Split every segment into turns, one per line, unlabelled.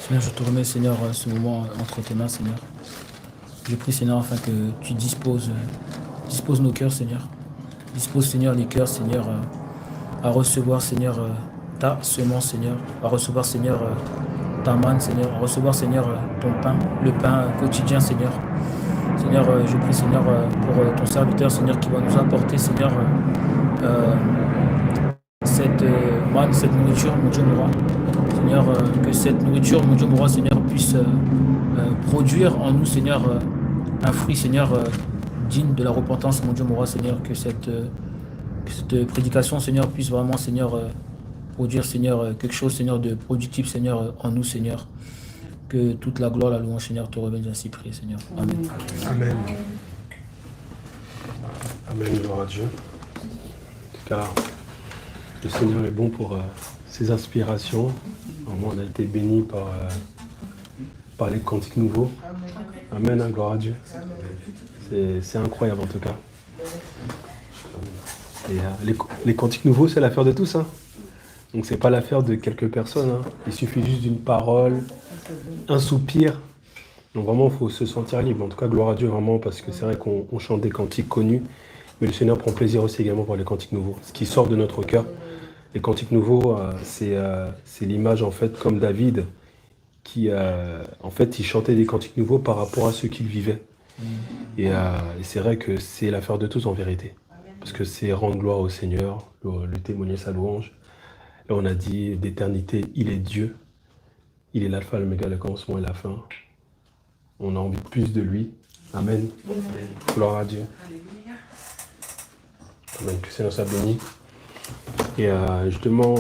Seigneur, je te remets, Seigneur, ce moment entre tes mains, Seigneur. Je prie, Seigneur, afin que tu disposes nos cœurs, Seigneur. Dispose, Seigneur, les cœurs, Seigneur, à recevoir, Seigneur, ta semence, Seigneur. À recevoir, Seigneur, ta manne, Seigneur. À recevoir, Seigneur, ton pain, le pain quotidien, Seigneur. Seigneur, je prie, Seigneur, pour ton serviteur, Seigneur, qui va nous apporter, Seigneur, cette manne, cette nourriture, mon Dieu, mon roi. Seigneur, que cette nourriture, mon Dieu, mon roi, Seigneur, puisse produire en nous, Seigneur, un fruit, Seigneur, digne de la repentance, mon Dieu, mon roi, Seigneur, que cette prédication, Seigneur, puisse vraiment, Seigneur, produire, Seigneur, quelque chose, Seigneur, de productif, Seigneur, en nous, Seigneur. Que toute la gloire, la louange, Seigneur, te revienne ainsi prié, Seigneur. Amen.
Amen. Amen, gloire à Dieu. En tout cas, le Seigneur est bon pour ses inspirations. Vraiment, on a été bénis par les cantiques nouveaux. Amen, hein, gloire à Dieu. C'est incroyable en tout cas. Et les cantiques nouveaux, c'est l'affaire de tous. Hein. Donc c'est pas l'affaire de quelques personnes. Hein. Il suffit juste d'une parole, un soupir. Donc vraiment, il faut se sentir libre. En tout cas, gloire à Dieu vraiment, parce que c'est vrai qu'on chante des cantiques connus, mais le Seigneur prend plaisir aussi également pour les cantiques nouveaux. Ce qui sort de notre cœur. Les cantiques nouveaux, c'est l'image en fait comme David, qui en fait il chantait des cantiques nouveaux par rapport à ce qu'il vivait. Et c'est vrai que c'est l'affaire de tous en vérité. Parce que c'est rendre gloire au Seigneur, le témoigner sa louange. Là on a dit d'éternité, il est Dieu. Il est l'alpha, l'oméga, le commencement et la fin. On a envie de plus de lui. Amen. Gloire à Dieu. Amen. Que le Seigneur soit béni. Et justement,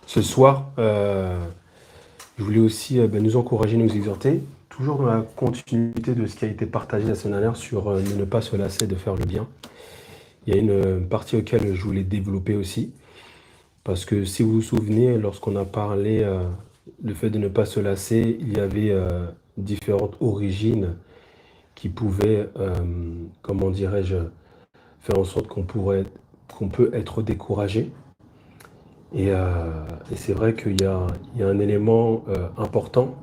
ce soir, je voulais aussi nous encourager, nous exhorter, toujours dans la continuité de ce qui a été partagé la semaine dernière sur ne pas se lasser de faire le bien. Il y a une partie auquel je voulais développer aussi, parce que si vous vous souvenez, lorsqu'on a parlé du fait de ne pas se lasser, il y avait différentes origines qui pouvaient, comment dirais-je, faire en sorte qu'on peut être découragé. Et c'est vrai qu'il y a un élément important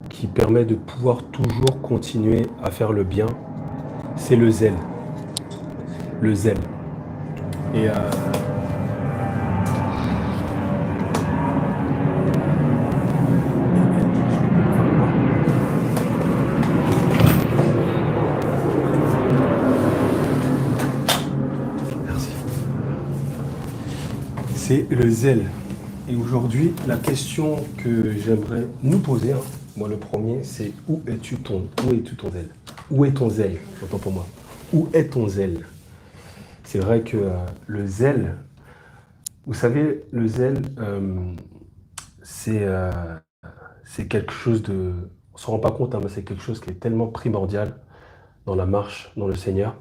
qui permet de pouvoir toujours continuer à faire le bien, c'est le zèle. Le zèle. Et c'est le zèle. Et aujourd'hui, la question que j'aimerais nous poser, hein, moi le premier, c'est où es-tu ton zèle? Où est ton zèle? Autant pour moi. Où est ton zèle? C'est vrai que le zèle, vous savez, le zèle, c'est quelque chose de... On ne se rend pas compte, hein, mais c'est quelque chose qui est tellement primordial dans la marche, dans le Seigneur.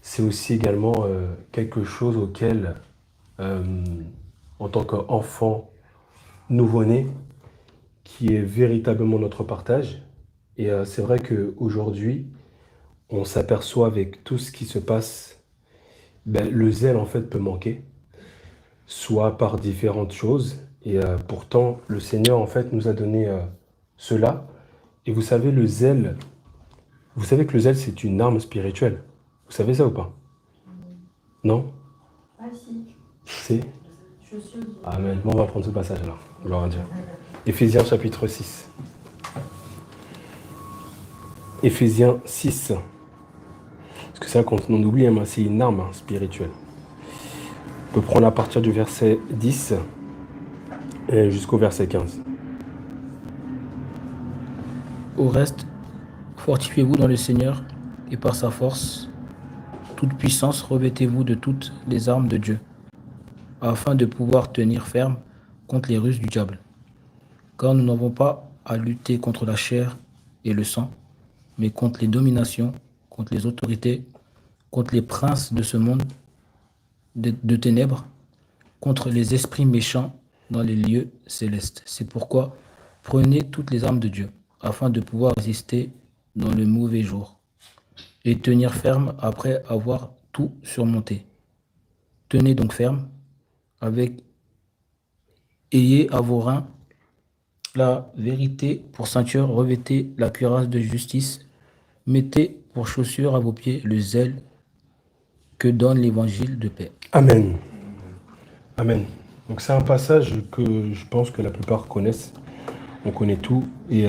C'est aussi également quelque chose auquel... en tant qu'enfant nouveau-né, qui est véritablement notre partage. Et c'est vrai qu'aujourd'hui, on s'aperçoit avec tout ce qui se passe, le zèle en fait peut manquer, soit par différentes choses. Et pourtant, le Seigneur en fait nous a donné cela. Et vous savez, le zèle, vous savez que le zèle c'est une arme spirituelle. Vous savez ça ou pas? Non?
Ah si.
C'est? Amen. Bon, on va prendre ce passage-là. Gloire à Dieu. Éphésiens chapitre 6. Éphésiens 6. Parce que c'est vrai qu'on oublie, hein, c'est une arme spirituelle. On peut prendre à partir du verset 10 jusqu'au verset 15.
Au reste, fortifiez-vous dans le Seigneur et par sa force, toute puissance, revêtez-vous de toutes les armes de Dieu, afin de pouvoir tenir ferme contre les ruses du diable. Car nous n'avons pas à lutter contre la chair et le sang, mais contre les dominations, contre les autorités, contre les princes de ce monde de ténèbres, contre les esprits méchants dans les lieux célestes. C'est pourquoi prenez toutes les armes de Dieu, afin de pouvoir résister dans le mauvais jour et tenir ferme après avoir tout surmonté. Tenez donc ferme, ayez à vos reins la vérité pour ceinture, revêtez la cuirasse de justice, mettez pour chaussure à vos pieds le zèle que donne l'évangile de paix.
Amen. Amen. Donc c'est un passage que je pense que la plupart connaissent. On connaît tout. Et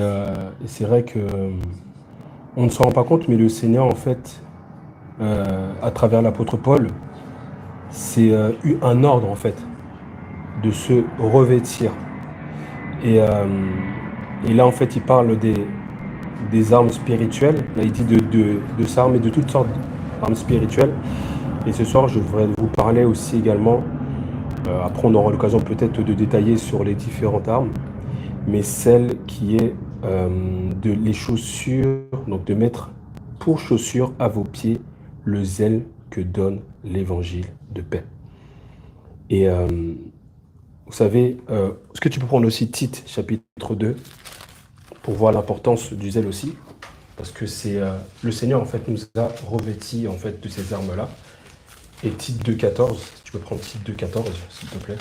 c'est vrai que on ne s'en rend pas compte, mais le Seigneur, en fait, à travers l'apôtre Paul, c'est eu un ordre, en fait, de se revêtir. Et là, en fait, il parle des armes spirituelles. Là, il dit de s'armer de toutes sortes d'armes spirituelles. Et ce soir, je voudrais vous parler aussi également, après on aura l'occasion peut-être de détailler sur les différentes armes, mais celle qui est les chaussures, donc de mettre pour chaussure à vos pieds le zèle que donne l'évangile de paix. Et vous savez, est-ce que tu peux prendre aussi Tite, chapitre 2, pour voir l'importance du zèle aussi, parce que c'est le Seigneur en fait nous a revêtis en fait de ces armes-là. Et Tite 2,14, si tu peux prendre Tite 2,14, s'il te plaît.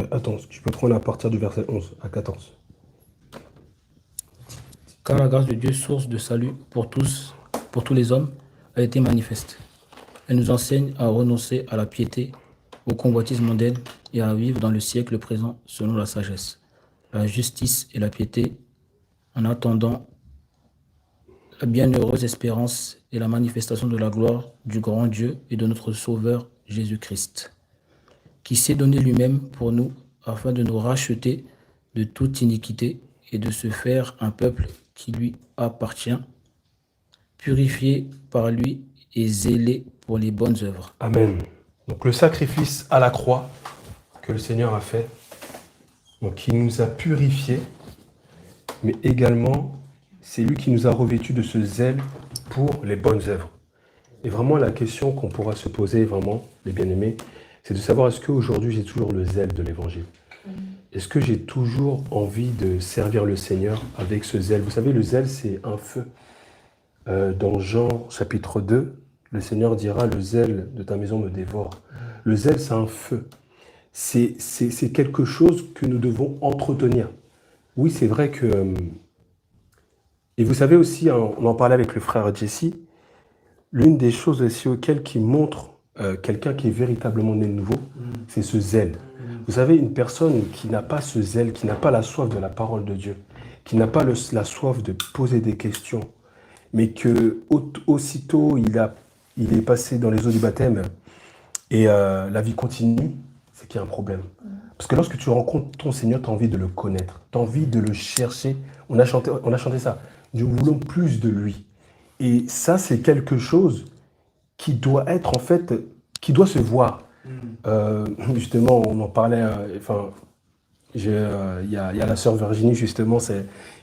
Attends, tu peux prendre à partir du verset 11 à 14.
Car la grâce de Dieu, source de salut pour tous les hommes, a été manifeste. Elle nous enseigne à renoncer à la piété, au convoitise mondaine et à vivre dans le siècle présent selon la sagesse, la justice et la piété, en attendant la bienheureuse espérance et la manifestation de la gloire du grand Dieu et de notre Sauveur Jésus-Christ, qui s'est donné lui-même pour nous afin de nous racheter de toute iniquité et de se faire un peuple qui lui appartient, purifié par lui et zélé pour les bonnes œuvres.
Amen. Donc le sacrifice à la croix que le Seigneur a fait, donc il nous a purifiés, mais également c'est lui qui nous a revêtus de ce zèle pour les bonnes œuvres. Et vraiment la question qu'on pourra se poser, vraiment, les bien-aimés, c'est de savoir est-ce qu'aujourd'hui j'ai toujours le zèle de l'évangile ? Est-ce que j'ai toujours envie de servir le Seigneur avec ce zèle ? Vous savez, le zèle, c'est un feu. Dans Jean chapitre 2, le Seigneur dira « Le zèle de ta maison me dévore ». Le zèle, c'est un feu. C'est quelque chose que nous devons entretenir. Oui, c'est vrai que... Et vous savez aussi, on en parlait avec le frère Jesse, l'une des choses aussi auxquelles qui montre quelqu'un qui est véritablement né de nouveau, c'est ce zèle. Vous savez, une personne qui n'a pas ce zèle, qui n'a pas la soif de la parole de Dieu, qui n'a pas la soif de poser des questions, mais que aussitôt il est passé dans les eaux du baptême et la vie continue, c'est qu'il y a un problème. Parce que lorsque tu rencontres ton Seigneur, tu as envie de le connaître, tu as envie de le chercher. On a chanté ça. Nous voulons plus de lui. Et ça, c'est quelque chose qui doit être en fait, qui doit se voir. Justement, on en parlait, il y a la sœur Virginie justement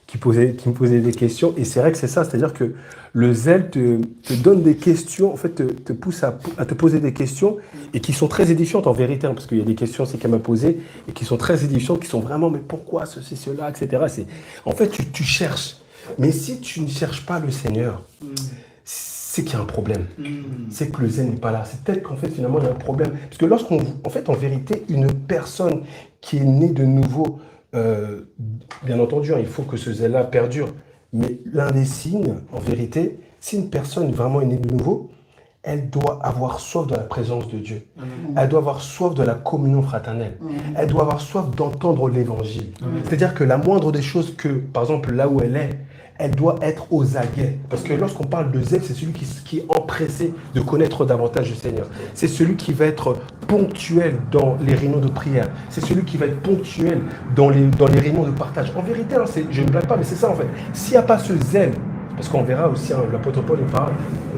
qui me posait des questions, et c'est vrai que c'est ça, c'est-à-dire que le zèle te donne des questions, en fait te pousse à te poser des questions, et qui sont très édifiantes en vérité, parce qu'il y a des questions qu'elle m'a posées, et qui sont très édifiantes, qui sont vraiment, mais pourquoi ceci, cela, etc. En fait, tu cherches, mais si tu ne cherches pas le Seigneur, c'est qu'il y a un problème. C'est que le zèle n'est pas là. C'est peut-être qu'en fait, finalement, il y a un problème. Parce que en vérité, une personne qui est née de nouveau, bien entendu, il faut que ce zèle-là perdure. Mais l'un des signes, en vérité, si une personne vraiment est née de nouveau, elle doit avoir soif de la présence de Dieu. Elle doit avoir soif de la communion fraternelle. Elle doit avoir soif d'entendre l'évangile. C'est-à-dire que la moindre des choses que, par exemple, là où elle doit être aux aguets. Parce que lorsqu'on parle de zèle, c'est celui qui est empressé de connaître davantage le Seigneur. C'est celui qui va être ponctuel dans les réunions de prière. C'est celui qui va être ponctuel dans les réunions de partage. En vérité, je ne blague pas, mais c'est ça en fait. S'il n'y a pas ce zèle, Parce qu'on verra aussi, hein, l'apôtre Paul,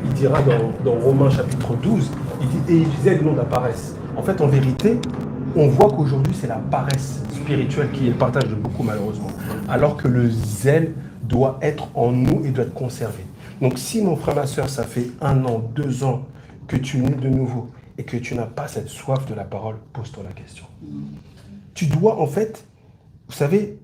il dira dans Romains chapitre 12, il dit, et ils zèlent non de la paresse. En fait, en vérité, on voit qu'aujourd'hui, c'est la paresse spirituelle qui est le partage de beaucoup, malheureusement. Alors que le zèle doit être en nous et doit être conservé. Donc, si mon frère, ma soeur, ça fait 1 an, 2 ans que tu nais de nouveau et que tu n'as pas cette soif de la parole, pose-toi la question. Tu dois, en fait, vous savez,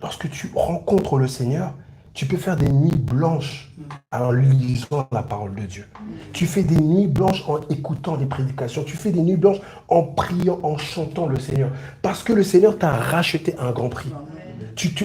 lorsque tu rencontres le Seigneur, tu peux faire des nuits blanches en lisant la parole de Dieu. Tu fais des nuits blanches en écoutant des prédications. Tu fais des nuits blanches en priant, en chantant le Seigneur. Parce que le Seigneur t'a racheté à un grand prix.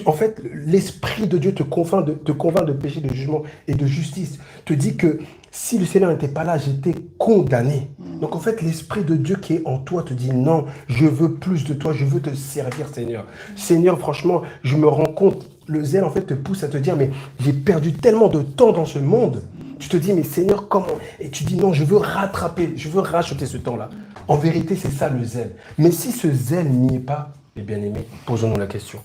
En fait, l'Esprit de Dieu te convainc de péché, de jugement et de justice. Te dit que si le Seigneur n'était pas là, j'étais condamné. Donc en fait, l'Esprit de Dieu qui est en toi te dit non, je veux plus de toi, je veux te servir, Seigneur. Seigneur, franchement, je me rends compte, le zèle en fait te pousse à te dire, mais j'ai perdu tellement de temps dans ce monde. Tu te dis, mais Seigneur, comment? Et tu dis non, je veux rattraper, je veux racheter ce temps-là. En vérité, c'est ça le zèle. Mais si ce zèle n'y est pas, les bien-aimés, posons-nous la question.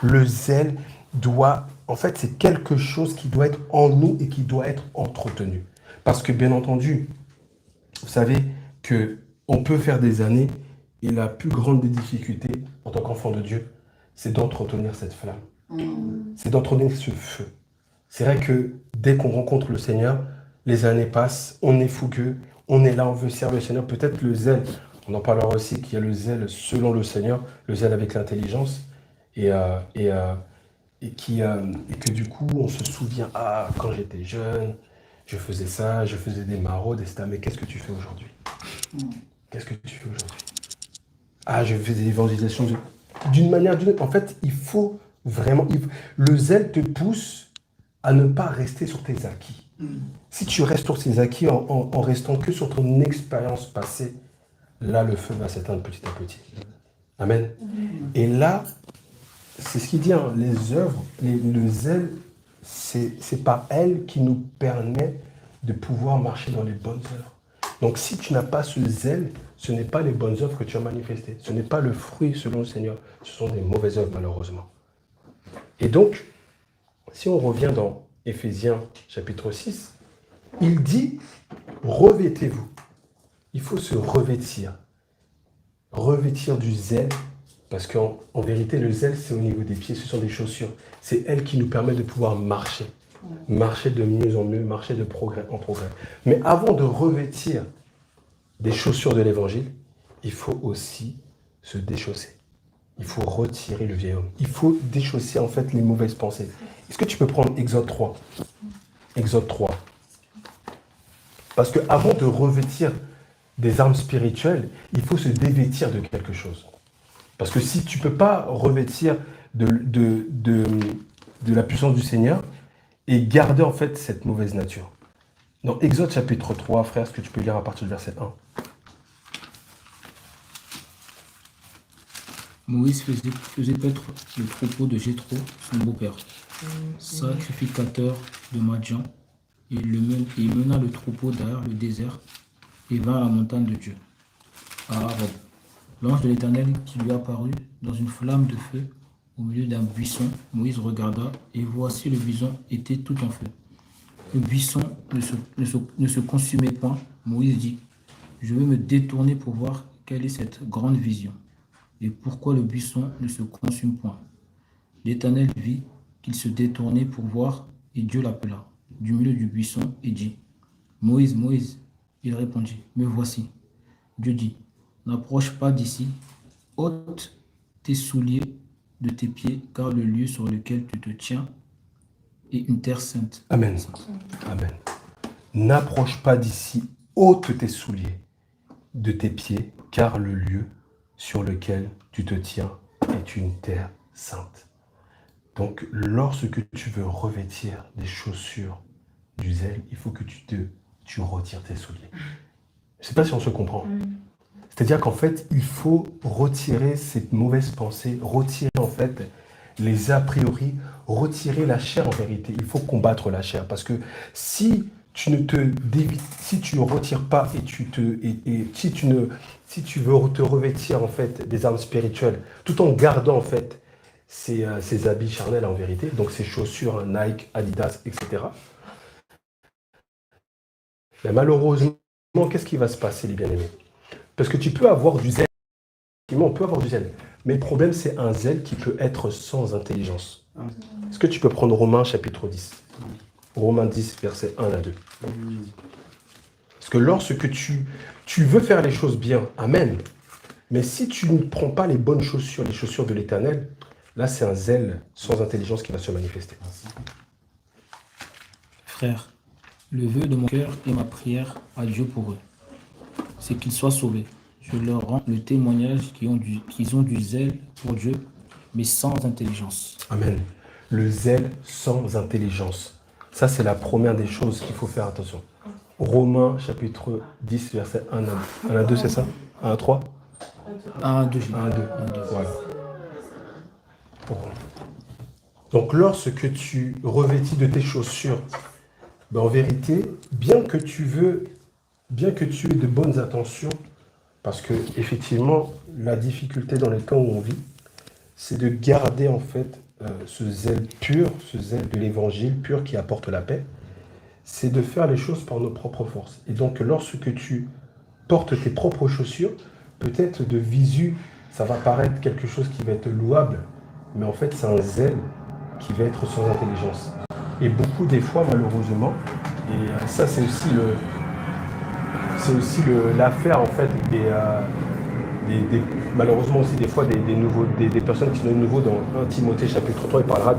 Le zèle doit, en fait, c'est quelque chose qui doit être en nous et qui doit être entretenu. Parce que, bien entendu, vous savez qu'on peut faire des années et la plus grande des difficultés en tant qu'enfant de Dieu, c'est d'entretenir cette flamme. C'est d'entretenir ce feu. C'est vrai que dès qu'on rencontre le Seigneur, les années passent, on est fougueux, on est là, on veut servir le Seigneur. Peut-être le zèle, on en parlera aussi, qu'il y a le zèle selon le Seigneur, le zèle avec l'intelligence. Et que du coup, on se souvient, ah, quand j'étais jeune, je faisais ça, je faisais des maraudes, etc. Mais qu'est-ce que tu fais aujourd'hui? Qu'est-ce que tu fais aujourd'hui? Ah, je fais des évangélisations. D'une manière ou d'une autre, en fait, il faut vraiment... Le zèle te pousse à ne pas rester sur tes acquis. Si tu restes sur tes acquis en restant que sur ton expérience passée, là, le feu va s'éteindre petit à petit. Amen. Et là, c'est ce qu'il dit, hein, les œuvres, le zèle, c'est par elle qui nous permet de pouvoir marcher dans les bonnes œuvres. Donc si tu n'as pas ce zèle, ce n'est pas les bonnes œuvres que tu as manifestées. Ce n'est pas le fruit selon le Seigneur. Ce sont des mauvaises œuvres, malheureusement. Et donc, si on revient dans Éphésiens chapitre 6, il dit, revêtez-vous. Il faut se revêtir. Revêtir du zèle. Parce qu'en vérité, le zèle, c'est au niveau des pieds, ce sont des chaussures. C'est elle qui nous permet de pouvoir marcher. Marcher de mieux en mieux, marcher de progrès en progrès. Mais avant de revêtir des chaussures de l'évangile, il faut aussi se déchausser. Il faut retirer le vieil homme. Il faut déchausser en fait les mauvaises pensées. Est-ce que tu peux prendre Exode 3? Exode 3. Parce qu'avant de revêtir des armes spirituelles, il faut se dévêtir de quelque chose. Parce que si tu ne peux pas revêtir de la puissance du Seigneur et garder en fait cette mauvaise nature. Dans Exode chapitre 3, frère, est-ce que tu peux lire à partir du verset 1?
Moïse faisait paître le troupeau de Jéthro, son beau-père, sacrificateur de Madian, et il mena le troupeau derrière le désert et vint à la montagne de Dieu, à Horeb. L'ange de l'Éternel qui lui apparut dans une flamme de feu au milieu d'un buisson, Moïse regarda, et voici le buisson était tout en feu. Le buisson ne se consumait point. Moïse dit, je vais me détourner pour voir quelle est cette grande vision, et pourquoi le buisson ne se consume point. L'Éternel vit qu'il se détournait pour voir, et Dieu l'appela du milieu du buisson et dit, Moïse, Moïse. Il répondit, me voici. Dieu dit, n'approche pas d'ici, ôte tes souliers de tes pieds, car le lieu sur lequel tu te tiens est une terre sainte.
Amen. Amen. N'approche pas d'ici, ôte tes souliers de tes pieds, car le lieu sur lequel tu te tiens est une terre sainte. Donc, lorsque tu veux revêtir des chaussures du zèle, il faut que tu retires tes souliers. Je ne sais pas si on se comprend. C'est-à-dire qu'en fait, il faut retirer cette mauvaise pensée, retirer en fait les a priori, retirer la chair en vérité. Il faut combattre la chair parce que si tu ne retires pas si tu veux te revêtir en fait des armes spirituelles, tout en gardant en fait ces habits charnels en vérité, donc ces chaussures Nike, Adidas, etc. Mais malheureusement, qu'est-ce qui va se passer, les bien-aimés? Parce que tu peux avoir du zèle. Effectivement, on peut avoir du zèle. Mais le problème, c'est un zèle qui peut être sans intelligence. Est-ce que tu peux prendre Romains chapitre 10? Romains 10, versets 1 à 2. Parce que lorsque tu veux faire les choses bien, amen, mais si tu ne prends pas les bonnes chaussures, les chaussures de l'Éternel, là, c'est un zèle sans intelligence qui va se manifester.
Frère, le vœu de mon cœur et ma prière à Dieu pour eux, c'est qu'ils soient sauvés. Je leur rends le témoignage qu'ils ont du zèle pour Dieu, mais sans intelligence.
Amen. Le zèle sans intelligence. Ça, c'est la première des choses qu'il faut faire attention. Romains, chapitre 10, verset 1 à 1 à 2, c'est ça? 1 à 3?
1 à 2.
1 à 2. Voilà. Donc, lorsque tu revêtis de tes chaussures, ben, en vérité, bien que tu aies de bonnes intentions, parce que effectivement, la difficulté dans les temps où on vit, c'est de garder en fait ce zèle pur, ce zèle de l'évangile pur qui apporte la paix, c'est de faire les choses par nos propres forces. Et donc, lorsque tu portes tes propres chaussures, peut-être de visu, ça va paraître quelque chose qui va être louable, mais en fait, c'est un zèle qui va être sans intelligence. Et beaucoup des fois, malheureusement, et ça, c'est aussi l'affaire en fait malheureusement aussi des fois des personnes qui sont de nouveau dans 1 Timothée chapitre 3, il parlera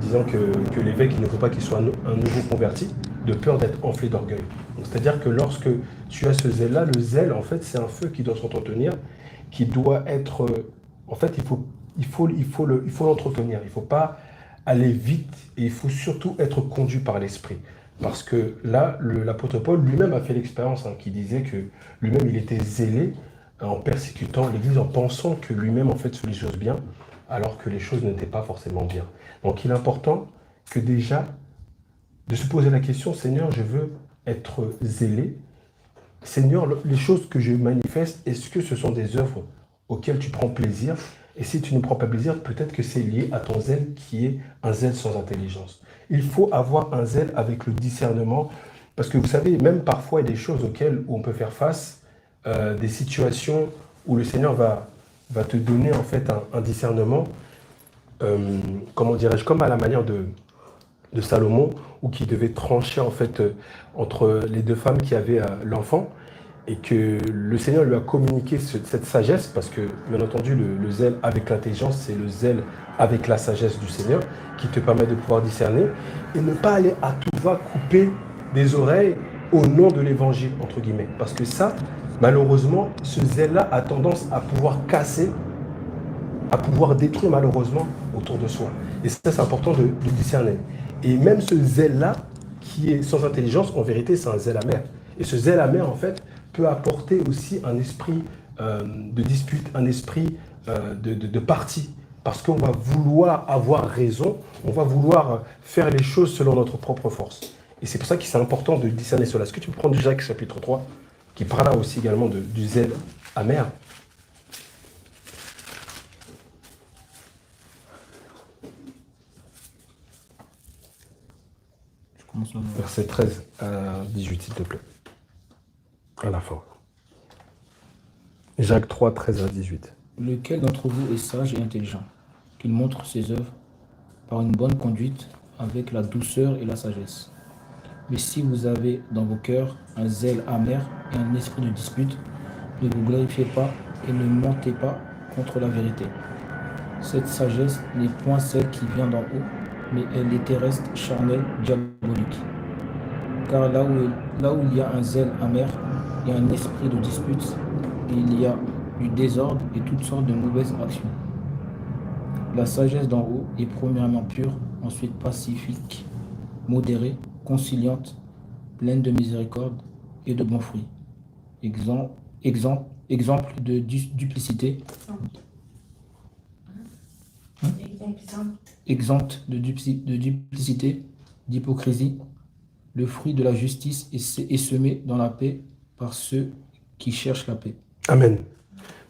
disant que l'évêque, il ne faut pas qu'il soit un nouveau converti, de peur d'être enflé d'orgueil. C'est-à-dire que lorsque tu as ce zèle-là, le zèle, en fait, c'est un feu qui doit s'entretenir, qui doit être... En fait, il faut l'entretenir. Il ne faut pas aller vite et il faut surtout être conduit par l'esprit. Parce que là, l'apôtre Paul lui-même a fait l'expérience, qui disait que lui-même, il était zélé en persécutant l'Église, en pensant que lui-même, en fait, faisait les choses bien, alors que les choses n'étaient pas forcément bien. Donc, il est important que déjà, de se poser la question, Seigneur, je veux être zélé. Seigneur, les choses que je manifeste, est-ce que ce sont des œuvres auxquelles tu prends plaisir? Et si tu ne prends pas plaisir, peut-être que c'est lié à ton zèle qui est un zèle sans intelligence. Il faut avoir un zèle avec le discernement, parce que vous savez, même parfois, il y a des choses auxquelles on peut faire face, des situations où le Seigneur va te donner en fait un discernement, comment dirais-je, comme à la manière de Salomon, où qui devait trancher en fait entre les deux femmes qui avaient l'enfant, et que le Seigneur lui a communiqué cette sagesse, parce que, bien entendu, le zèle avec l'intelligence, c'est le zèle avec la sagesse du Seigneur, qui te permet de pouvoir discerner, et ne pas aller à tout va couper des oreilles au nom de l'évangile, entre guillemets. Parce que ça, malheureusement, ce zèle-là a tendance à pouvoir casser, à pouvoir détruire malheureusement autour de soi. Et ça, c'est important de discerner. Et même ce zèle-là, qui est sans intelligence, en vérité, c'est un zèle amer. Et ce zèle amer, en fait, peut apporter aussi un esprit de dispute, un esprit de parti. Parce qu'on va vouloir avoir raison, on va vouloir faire les choses selon notre propre force. Et c'est pour ça que c'est important de discerner cela. Est-ce que tu peux prendre Jacques chapitre 3, qui parle aussi également du zèle amer? Verset 13 à 18, s'il te plaît. À la fin. Jacques 3, 13 à 18.
Lequel d'entre vous est sage et intelligent, qu'il montre ses œuvres par une bonne conduite, avec la douceur et la sagesse. Mais si vous avez dans vos cœurs un zèle amer et un esprit de dispute, ne vous glorifiez pas et ne mentez pas contre la vérité. Cette sagesse n'est point celle qui vient d'en haut, mais elle est terrestre, charnelle, diabolique. Car là où il y a un zèle amer et un esprit de dispute, il y a du désordre et toutes sortes de mauvaises actions. La sagesse d'en haut est premièrement pure, ensuite pacifique, modérée, conciliante, pleine de miséricorde et de bons fruits. Exemple de duplicité. Exempte de duplicité, d'hypocrisie, le fruit de la justice est semé dans la paix par ceux qui cherchent la paix.
Amen.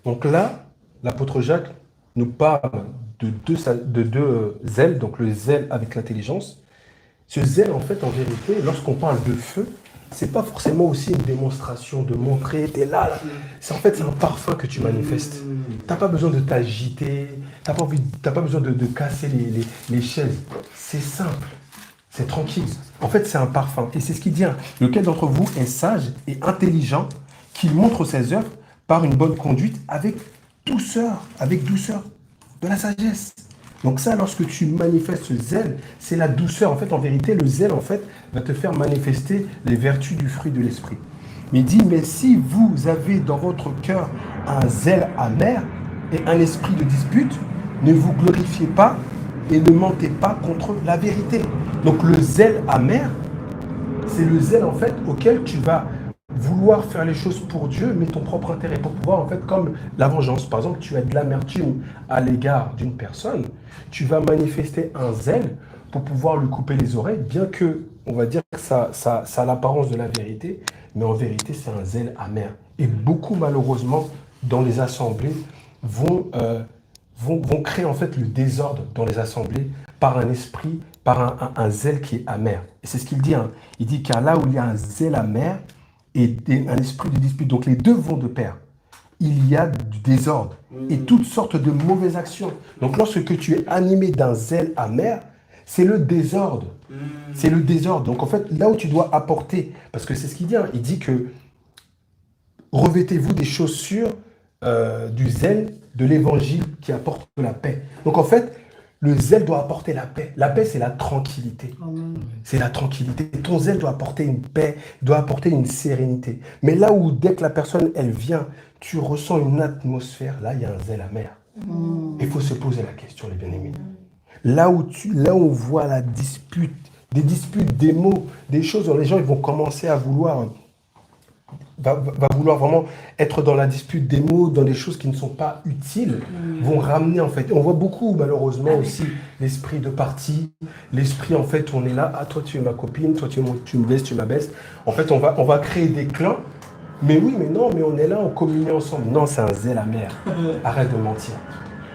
Donc là, l'apôtre Jacques nous parle de deux zèles, donc le zèle avec l'intelligence. Ce zèle, en fait, en vérité, lorsqu'on parle de feu, c'est pas forcément aussi une démonstration de montrer, t'es là, là. En fait, c'est un parfum que tu manifestes. T'as pas besoin de t'agiter, t'as pas besoin de casser les chaises. C'est simple, c'est tranquille. En fait, c'est un parfum. Et c'est ce qu'il dit, hein. Lequel d'entre vous est sage et intelligent, qu'il montre ses œuvres par une bonne conduite avec douceur, de la sagesse. Donc ça, lorsque tu manifestes ce zèle, c'est la douceur. En fait, en vérité, le zèle, en fait, va te faire manifester les vertus du fruit de l'esprit. Mais il dit, mais si vous avez dans votre cœur un zèle amer et un esprit de dispute, ne vous glorifiez pas et ne mentez pas contre la vérité. Donc le zèle amer, c'est le zèle, en fait, auquel tu vas vouloir faire les choses pour Dieu, mais ton propre intérêt, pour pouvoir, en fait, comme la vengeance. Par exemple, tu as de l'amertume à l'égard d'une personne, tu vas manifester un zèle pour pouvoir lui couper les oreilles, bien que, on va dire que ça a l'apparence de la vérité, mais en vérité, c'est un zèle amer. Et beaucoup, malheureusement, dans les assemblées, vont créer, en fait, le désordre dans les assemblées par un esprit, par un zèle qui est amer. Et c'est ce qu'il dit, hein. Il dit, car là où il y a un zèle amer, et un esprit de dispute. Donc les deux vont de pair. Il y a du désordre et toutes sortes de mauvaises actions. Donc lorsque tu es animé d'un zèle amer, c'est le désordre. C'est le désordre. Donc en fait, là où tu dois apporter, parce que c'est ce qu'il dit, hein, il dit que revêtez-vous des chaussures du zèle de l'évangile qui apporte la paix. Donc en fait, le zèle doit apporter la paix. La paix, c'est la tranquillité. C'est la tranquillité. Ton zèle doit apporter une paix, doit apporter une sérénité. Mais là où, dès que la personne, elle vient, tu ressens une atmosphère, là, il y a un zèle amer. Il faut se poser la question, les bien-aimés. Là où on voit la dispute, des mots, des choses dont les gens ils vont commencer à vouloir... Va vouloir vraiment être dans la dispute des mots, dans des choses qui ne sont pas utiles, vont ramener en fait. On voit beaucoup malheureusement aussi l'esprit de parti, l'esprit en fait où on est là, ah toi tu es ma copine, toi tu me baisses, tu m'abaisses. En fait on va créer des clans, mais oui, mais non, mais on est là en communion ensemble. Non, c'est un zèle amer. Arrête de mentir.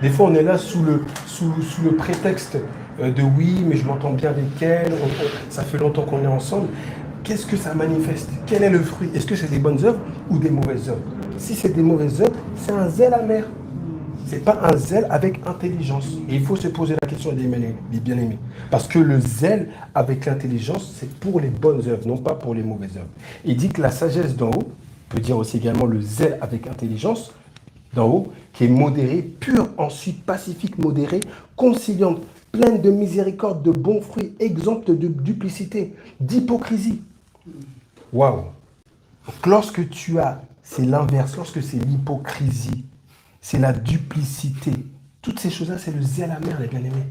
Des fois on est là sous le prétexte de oui, mais je m'entends bien avec elle, ça fait longtemps qu'on est ensemble. Qu'est-ce que ça manifeste? Quel est le fruit? Est-ce que c'est des bonnes œuvres ou des mauvaises œuvres? Si c'est des mauvaises œuvres, c'est un zèle amer. Ce n'est pas un zèle avec intelligence. Et il faut se poser la question des bien-aimés. Parce que le zèle avec l'intelligence, c'est pour les bonnes œuvres, non pas pour les mauvaises œuvres. Il dit que la sagesse d'en haut, peut dire aussi également le zèle avec intelligence, d'en haut, qui est modérée, pure, ensuite pacifique, modérée, conciliante, pleine de miséricorde, de bons fruits, exempte de duplicité, d'hypocrisie. Waouh! Donc lorsque tu as, c'est l'inverse, lorsque c'est l'hypocrisie, c'est la duplicité, toutes ces choses-là, c'est le zèle amer, les bien-aimés.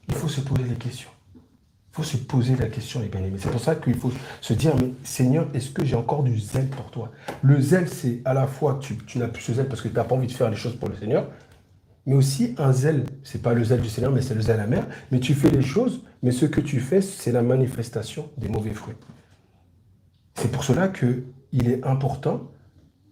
Il faut se poser des questions. Il faut se poser la question, les bien-aimés. C'est pour ça qu'il faut se dire, mais Seigneur, est-ce que j'ai encore du zèle pour toi? Le zèle, c'est à la fois, tu n'as plus ce zèle parce que tu n'as pas envie de faire les choses pour le Seigneur, mais aussi un zèle, ce n'est pas le zèle du Seigneur, mais c'est le zèle amer. Mais tu fais les choses, mais ce que tu fais, c'est la manifestation des mauvais fruits. C'est pour cela qu'il est important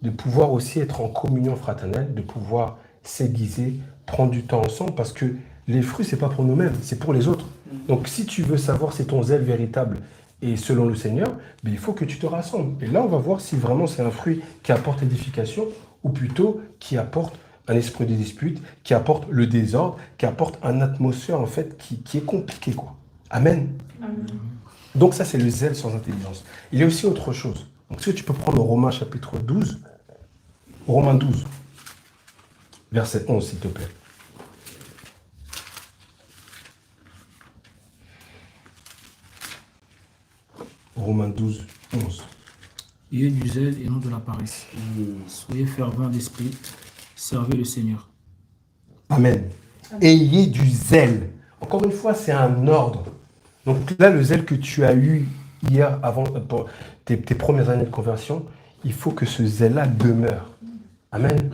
de pouvoir aussi être en communion fraternelle, de pouvoir s'aiguiser, prendre du temps ensemble, parce que les fruits, ce n'est pas pour nous-mêmes, c'est pour les autres. Donc si tu veux savoir si ton zèle véritable est selon le Seigneur, il faut que tu te rassembles. Et là, on va voir si vraiment c'est un fruit qui apporte édification, ou plutôt qui apporte un esprit de dispute, qui apporte le désordre, qui apporte une atmosphère en fait qui est compliquée, quoi. Amen. Amen. Donc ça, c'est le zèle sans intelligence. Il y a aussi autre chose. Donc si tu peux prendre Romains chapitre 12, Romains 12, verset 11, s'il te plaît. Romains 12, 11.
Ayez du zèle et non de la paresse. Soyez fervents d'esprit, servez le Seigneur.
Amen. Ayez du zèle. Encore une fois, c'est un ordre. Donc là, le zèle que tu as eu hier, avant tes premières années de conversion, il faut que ce zèle-là demeure. Amen.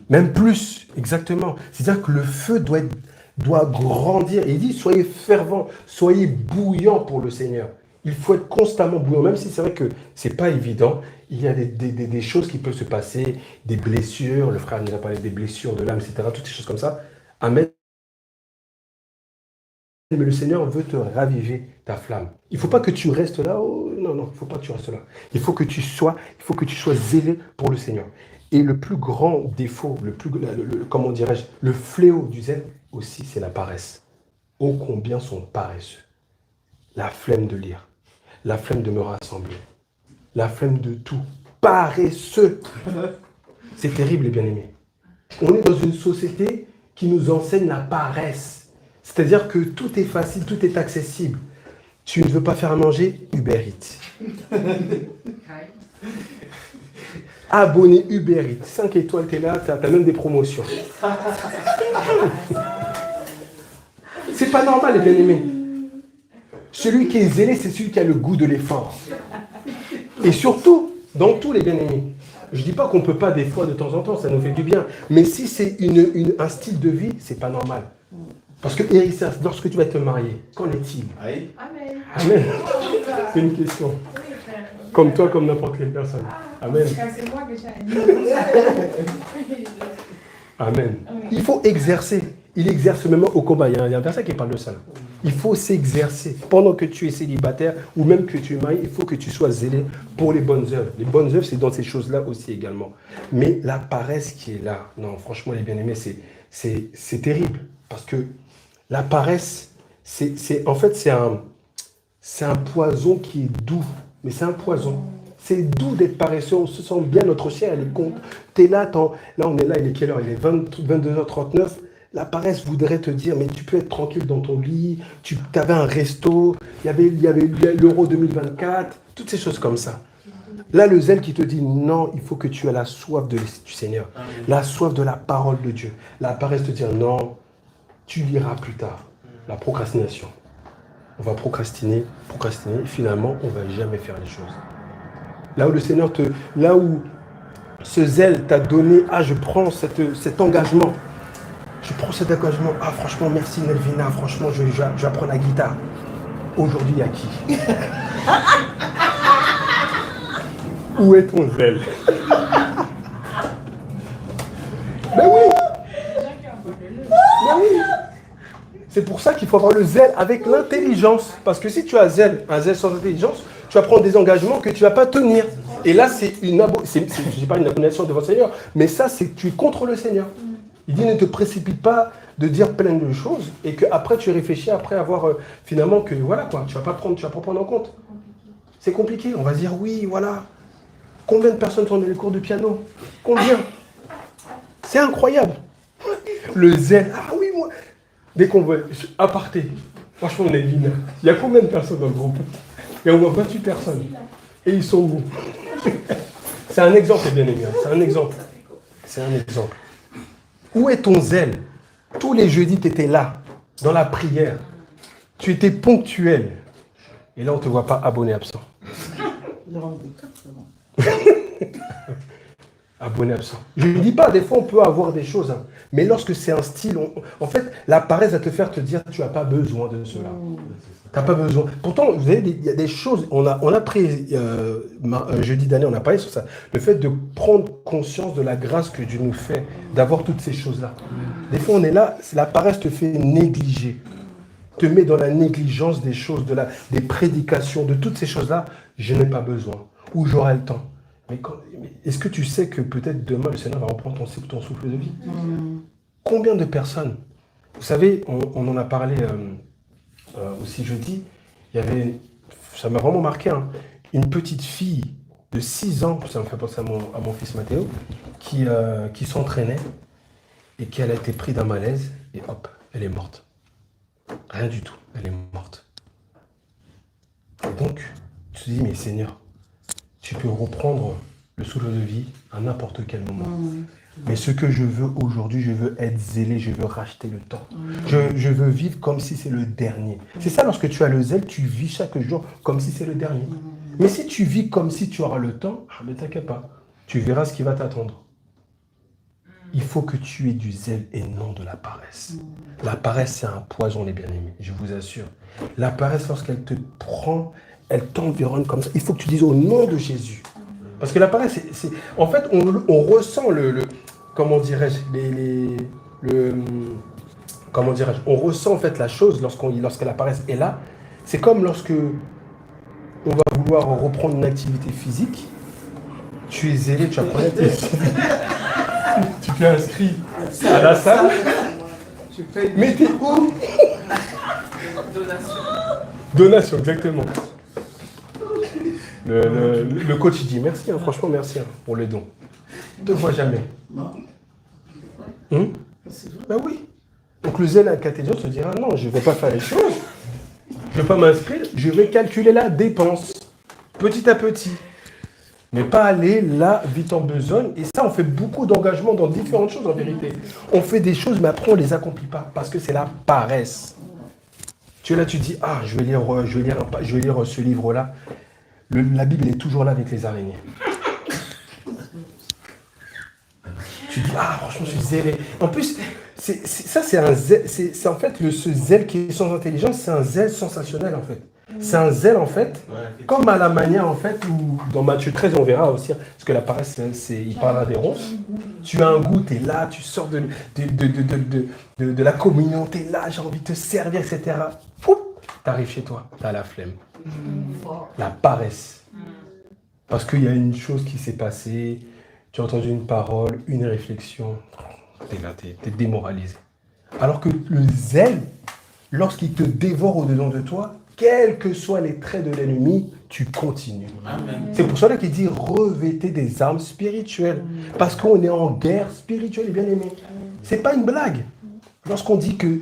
Même plus, exactement. C'est-à-dire que le feu doit grandir. Et il dit, soyez fervents, soyez bouillants pour le Seigneur. Il faut être constamment bouillant, même si c'est vrai que ce n'est pas évident. Il y a des choses qui peuvent se passer, des blessures, le frère nous a parlé des blessures de l'âme, etc., toutes ces choses comme ça. Amen. mais le Seigneur veut te raviver ta flamme. Il ne faut pas que tu restes là. Oh, non, il ne faut pas que tu restes là. Il faut que tu sois zélé pour le Seigneur. Et le plus grand défaut, comment dirais-je, le fléau du zèle aussi, c'est la paresse. Ô combien sont paresseux. La flemme de lire, la flemme de me rassembler, la flemme de tout. Paresseux. C'est terrible, les bien-aimés. On est dans une société qui nous enseigne la paresse. C'est-à-dire que tout est facile, tout est accessible. Tu ne veux pas faire à manger, Uber Eats. Abonné Uber Eats. 5 étoiles, tu es là, tu as même des promotions. C'est pas normal, les bien-aimés. Celui qui est zélé, c'est celui qui a le goût de l'effort. Et surtout, dans tous les bien-aimés. Je ne dis pas qu'on ne peut pas des fois, de temps en temps, ça nous fait du bien. Mais si c'est un style de vie, c'est pas normal. Parce que, Hérissa, lorsque tu vas te marier, qu'en est-il?
Amen.
Amen. C'est une question. Comme toi, comme n'importe quelle personne. Amen.
C'est moi que j'ai.
Amen. Il faut exercer. Il exerce même au combat. Il y a un verset qui parle de ça. Il faut s'exercer. Pendant que tu es célibataire ou même que tu es marié, il faut que tu sois zélé pour les bonnes œuvres. Les bonnes œuvres, c'est dans ces choses-là aussi également. Mais la paresse qui est là, non, franchement, les bien-aimés, c'est terrible. Parce que la paresse, en fait, c'est un poison qui est doux. Mais c'est un poison. C'est doux d'être paresseux, on se sent bien, notre chair, elle est compte. Tu es là, là, on est là, il est quelle heure? Il est 22h39. La paresse voudrait te dire, mais tu peux être tranquille dans ton lit, tu avais un resto, il y avait l'Euro 2024, toutes ces choses comme ça. Là, le zèle qui te dit, non, il faut que tu aies la soif du Seigneur, la soif de la parole de Dieu. La paresse te dit, non, tu liras plus tard. La procrastination. On va procrastiner, et finalement, on ne va jamais faire les choses. Là où le Seigneur là où ce zèle t'a donné, je prends cet engagement. Je prends cet engagement. Franchement, merci Nelvina. Franchement, j'apprends la guitare. Aujourd'hui, il y a qui? Où est ton zèle? Mais oui! Mais oui! C'est pour ça qu'il faut avoir le zèle avec l'intelligence. Parce que si tu as un zèle sans intelligence, tu vas prendre des engagements que tu ne vas pas tenir. Et là, je ne dis pas une abomination devant le Seigneur, mais ça, c'est tu es contre le Seigneur. Il dit, ne te précipite pas de dire plein de choses et qu'après, tu réfléchis, après avoir finalement que, voilà quoi, tu ne vas pas prendre en compte. C'est compliqué. On va dire, oui, voilà. Combien de personnes sont dans les cours de piano? Combien? C'est incroyable. Le zèle. Oui, moi. Dès qu'on voit, aparté, franchement, on est ligne. Il y a combien de personnes dans le groupe? Et on voit 28 personnes. Et ils sont où? C'est un exemple, bien aimé. C'est un exemple. C'est un exemple. Où est ton zèle? Tous les jeudis, tu étais là, dans la prière. Tu étais ponctuel. Et là, on ne te voit pas abonné absent. Abonné absent. Je ne dis pas, des fois, on peut avoir des choses. Mais lorsque c'est un style, en fait, la paresse va te faire te dire, tu n'as pas besoin de cela. Tu n'as pas besoin. Pourtant, vous savez, il y a des choses, on a pris, jeudi dernier, on a parlé sur ça, le fait de prendre conscience de la grâce que Dieu nous fait, d'avoir toutes ces choses-là. Des fois, on est là, la paresse te fait négliger, te met dans la négligence des choses, des prédications, de toutes ces choses-là, je n'ai pas besoin, ou j'aurai le temps. Mais est-ce que tu sais que peut-être demain, le Seigneur va reprendre ton souffle de vie? Combien de personnes? Vous savez, on en a parlé aussi jeudi, ça m'a vraiment marqué, une petite fille de 6 ans, ça me fait penser à mon fils Mathéo, qui s'entraînait et qui a été prise d'un malaise et hop, elle est morte. Rien du tout, elle est morte. Et donc, tu te dis, mais Seigneur, tu peux reprendre le souffle de vie à n'importe quel moment. Mais ce que je veux aujourd'hui, je veux être zélé, je veux racheter le temps. Je veux vivre comme si c'est le dernier. C'est ça, lorsque tu as le zèle, tu vis chaque jour comme si c'est le dernier. Mais si tu vis comme si tu auras le temps, ne t'inquiète pas, tu verras ce qui va t'attendre. Il faut que tu aies du zèle et non de la paresse. La paresse, c'est un poison, les bien-aimés, je vous assure. La paresse, lorsqu'elle te prend, elle t'environne comme ça. Il faut que tu dises au nom de Jésus. Parce que la paresse, en fait, on ressent comment dirais-je, comment dirais-je, on ressent en fait la chose lorsqu'elle apparaît. Et là, c'est comme lorsque on va vouloir reprendre une activité physique, tu es zélé, tu apprends tu t'es inscrit à la salle, mais t'es où? Donation, exactement. Le coach il dit merci, hein, franchement merci pour les dons. Ne te vois jamais. Ben oui. Donc le zèle intelligent se dira non, je ne vais pas faire les choses, je ne vais pas m'inscrire, je vais calculer la dépense, petit à petit. Mais pas aller là, vite en besogne. Et ça, on fait beaucoup d'engagement dans différentes choses en vérité. On fait des choses, mais après on ne les accomplit pas, parce que c'est la paresse. Tu es là, tu dis, ah, je vais lire ce livre-là. La Bible est toujours là avec les araignées. Tu dis, ah, franchement, je suis zélé. En plus, c'est un zèle, c'est en fait ce zèle qui est sans intelligence, c'est un zèle sensationnel en fait. C'est un zèle en fait, comme à la manière en fait où dans Matthieu 13 on verra aussi, parce que la paresse, il parlera des ronces. Tu as un goût, tu es là, tu sors de la communion, tu es là, j'ai envie de te servir, etc. Tu arrives chez toi, tu as la flemme. La paresse. Parce qu'il y a une chose qui s'est passée, tu as entendu une parole, une réflexion, tu es là, tu es démoralisé. Alors que le zèle, lorsqu'il te dévore au-dedans de toi, quels que soient les traits de l'ennemi, tu continues. Amen. C'est pour cela qu'il dit revêtez des armes spirituelles. Parce qu'on est en guerre spirituelle, bien aimé. C'est pas une blague. Lorsqu'on dit que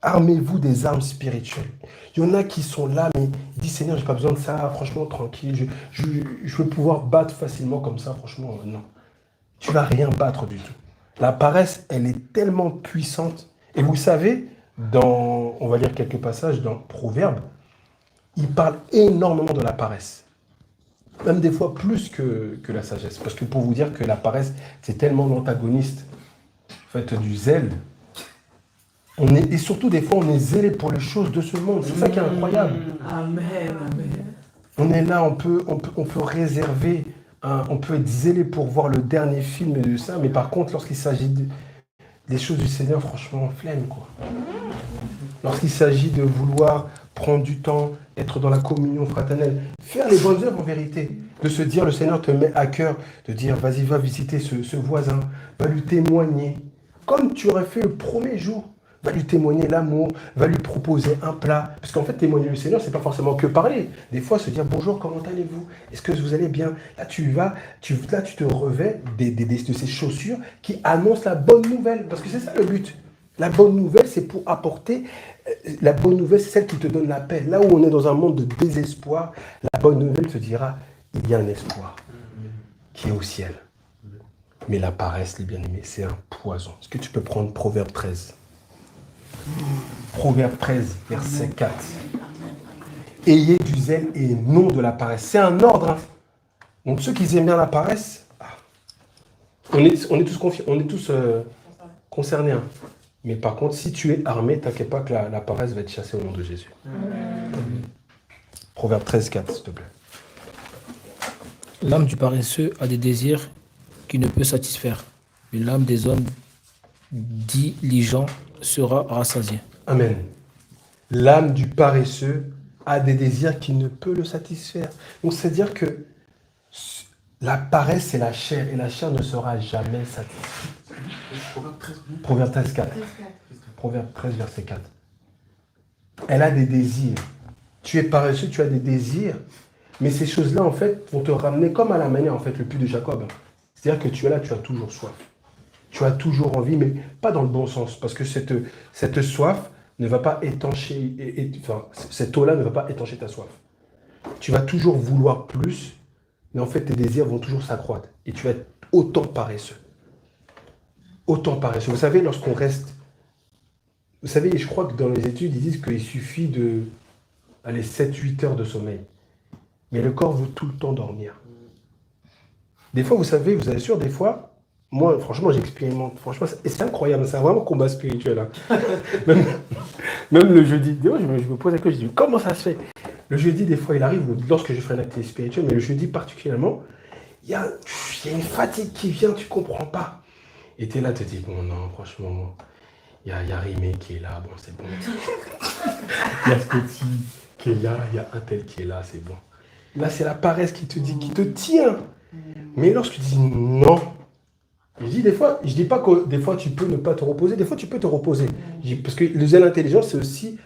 armez-vous des armes spirituelles. Il y en a qui sont là, mais ils disent Seigneur, j'ai pas besoin de ça, franchement, tranquille. Je veux pouvoir battre facilement comme ça, franchement, non. Tu vas rien battre du tout. La paresse, elle est tellement puissante. Et vous savez, dans, on va lire quelques passages dans Proverbes, il parle énormément de la paresse. Même des fois plus que la sagesse. Parce que pour vous dire que la paresse, c'est tellement l'antagoniste en fait, du zèle. Et surtout, des fois, on est zélé pour les choses de ce monde. C'est ça qui est incroyable.
Amen, amen.
On est là, on peut réserver, on peut être zélé pour voir le dernier film de ça, mais par contre, lorsqu'il s'agit des choses du Seigneur, franchement, on flemme, quoi. Lorsqu'il s'agit de vouloir prendre du temps, être dans la communion fraternelle, faire les bonnes œuvres en vérité, de se dire, le Seigneur te met à cœur, de dire, vas-y, va visiter ce voisin, va lui témoigner, comme tu aurais fait le premier jour. Va lui témoigner l'amour, va lui proposer un plat. Parce qu'en fait, témoigner le Seigneur, c'est pas forcément que parler. Des fois, se dire bonjour, comment allez-vous? Est-ce que vous allez bien? Là, tu te revêts de ces chaussures qui annoncent la bonne nouvelle. Parce que c'est ça le but. La bonne nouvelle, c'est pour apporter. La bonne nouvelle, c'est celle qui te donne la paix. Là où on est dans un monde de désespoir, la bonne nouvelle te dira il y a un espoir qui est au ciel. Mais la paresse, les bien-aimés, c'est un poison. Est-ce que tu peux prendre Proverbe 13? Proverbe 13, verset 4. Ayez du zèle et non de la paresse. C'est un ordre. Hein. Donc ceux qui aiment bien la paresse, on est tous concernés. Hein. Mais par contre, si tu es armé, t'inquiète pas que la paresse va être chassée au nom de Jésus. Proverbe 13, 4, s'il te plaît.
L'âme du paresseux a des désirs qu'il ne peut satisfaire. Mais l'âme des hommes diligents sera rassasiée.
Amen. L'âme du paresseux a des désirs qui ne peut le satisfaire. Donc c'est-à-dire que la paresse, c'est la chair, et la chair ne sera jamais satisfaite. Proverbe 13, 4. Proverbe 13, verset 4. Elle a des désirs. Tu es paresseux, tu as des désirs, mais ces choses-là, en fait, vont te ramener comme à la manière, en fait, le puits de Jacob. C'est-à-dire que tu es là, tu as toujours soif. Tu as toujours envie, mais pas dans le bon sens, parce que cette soif ne va pas étancher, cette eau-là ne va pas étancher ta soif. Tu vas toujours vouloir plus, mais en fait, tes désirs vont toujours s'accroître. Et tu vas être autant paresseux. Autant paresseux. Vous savez, lorsqu'on reste... Vous savez, je crois que dans les études, ils disent qu'il suffit de 7-8 heures de sommeil. Mais le corps veut tout le temps dormir. Des fois, vous savez, vous assure, des fois... Moi, franchement, j'expérimente. Franchement, c'est incroyable. C'est vraiment un combat spirituel. Hein. Même le jeudi. Des fois, je me pose la question. Je dis, comment ça se fait? Le jeudi, des fois, il arrive, lorsque je fais une activité spirituelle, mais le jeudi particulièrement, il y a une fatigue qui vient, tu ne comprends pas. Et tu es là, tu te dis, bon, non, franchement. Il y a Rimé qui est là, bon, c'est bon. Il y a Scotty qui est là, il y a un tel qui est là, c'est bon. Là, c'est la paresse qui te dit, qui te tient. Mais lorsque tu dis non, je dis pas que des fois tu peux ne pas te reposer, des fois tu peux te reposer. Parce que le zèle intelligent, c'est aussi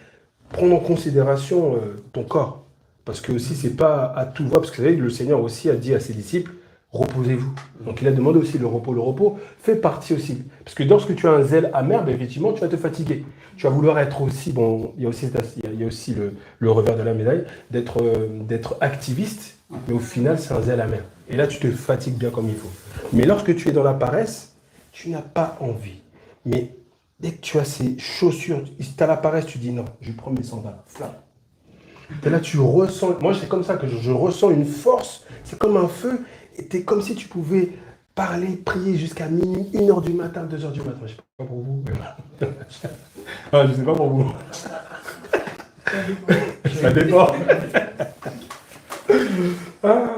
prendre en considération ton corps. Parce que aussi, c'est pas à tout va, parce que vous savez, le Seigneur aussi a dit à ses disciples, reposez-vous. Donc il a demandé aussi le repos. Le repos fait partie aussi. Parce que lorsque tu as un zèle amer, ben, effectivement, tu vas te fatiguer. Tu vas vouloir être aussi, bon, il y a aussi le revers de la médaille, d'être activiste, mais au final, c'est un zèle amer. Et là, tu te fatigues bien comme il faut. Mais lorsque tu es dans la paresse, tu n'as pas envie. Mais dès que tu as ces chaussures, si tu as la paresse, tu dis non, je prends mes sandales. Et là, tu ressens, moi c'est comme ça que je ressens une force, c'est comme un feu, et t'es comme si tu pouvais parler, prier jusqu'à minuit, 1h du matin, 2h du matin. Je sais pas pour vous. Ah, je sais pas pour vous. Ça dépend. Ah,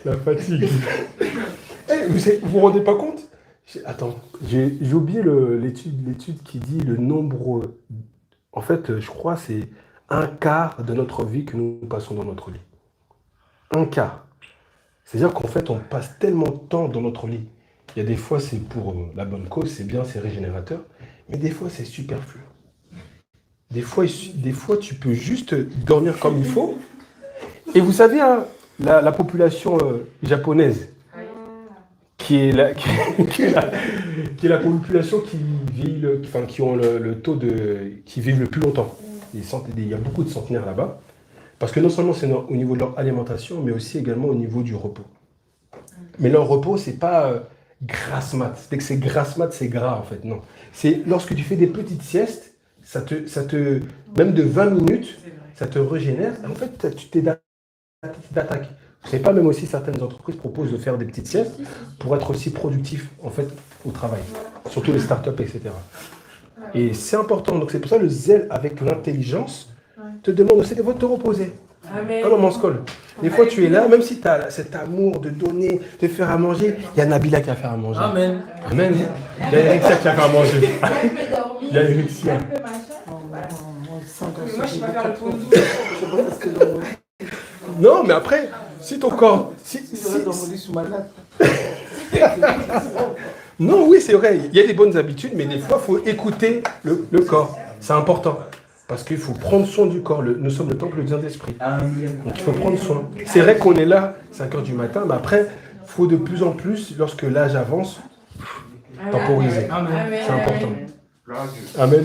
la fatigue. Hey, vous vous rendez pas compte? Attends, j'ai oublié l'étude qui dit le nombre. En fait, je crois que c'est 1/4 de notre vie que nous passons dans notre lit. 1/4. C'est-à-dire qu'en fait, on passe tellement de temps dans notre lit. Il y a des fois, c'est pour la bonne cause, c'est bien, c'est régénérateur. Mais des fois, c'est superflu. Des fois, tu peux juste dormir comme il faut. Et vous savez, hein, la population japonaise, qui est la population qui ont le taux qui vivent le plus longtemps. Il y a beaucoup de centenaires là-bas. Parce que non seulement c'est au niveau de leur alimentation, mais aussi également au niveau du repos. Mais leur repos, c'est pas grasse mat. Dès que c'est grasse mat, c'est gras en fait. Non. C'est lorsque tu fais des petites siestes, même de 20 minutes, ça te régénère. En fait, tu t'es d'attaque. Vous savez pas, même aussi certaines entreprises proposent de faire des petites siestes pour être aussi productif en fait au travail. Surtout les startups, etc. Et c'est important. Donc c'est pour ça le zèle avec l'intelligence te demande aussi de te reposer.
Amen.
Ah non, mon scol. Des fois, tu es là, même si tu as cet amour de donner, de faire à manger, il y a Nabila qui va faire à manger.
Amen.
Amen. Il y a Erixia qui va faire à manger. Il y a Erixia.
Moi, je ne sais pas faire le pont.
Non, mais après, si ton corps... Non, oui, c'est vrai. Il y a des bonnes habitudes, mais des fois, il faut écouter le corps. C'est important. Parce qu'il faut prendre soin du corps. Nous sommes le temple du Saint-Esprit. Donc il faut prendre soin. C'est vrai qu'on est là 5h du matin, mais après, il faut de plus en plus, lorsque l'âge avance, temporiser. C'est important. Amen.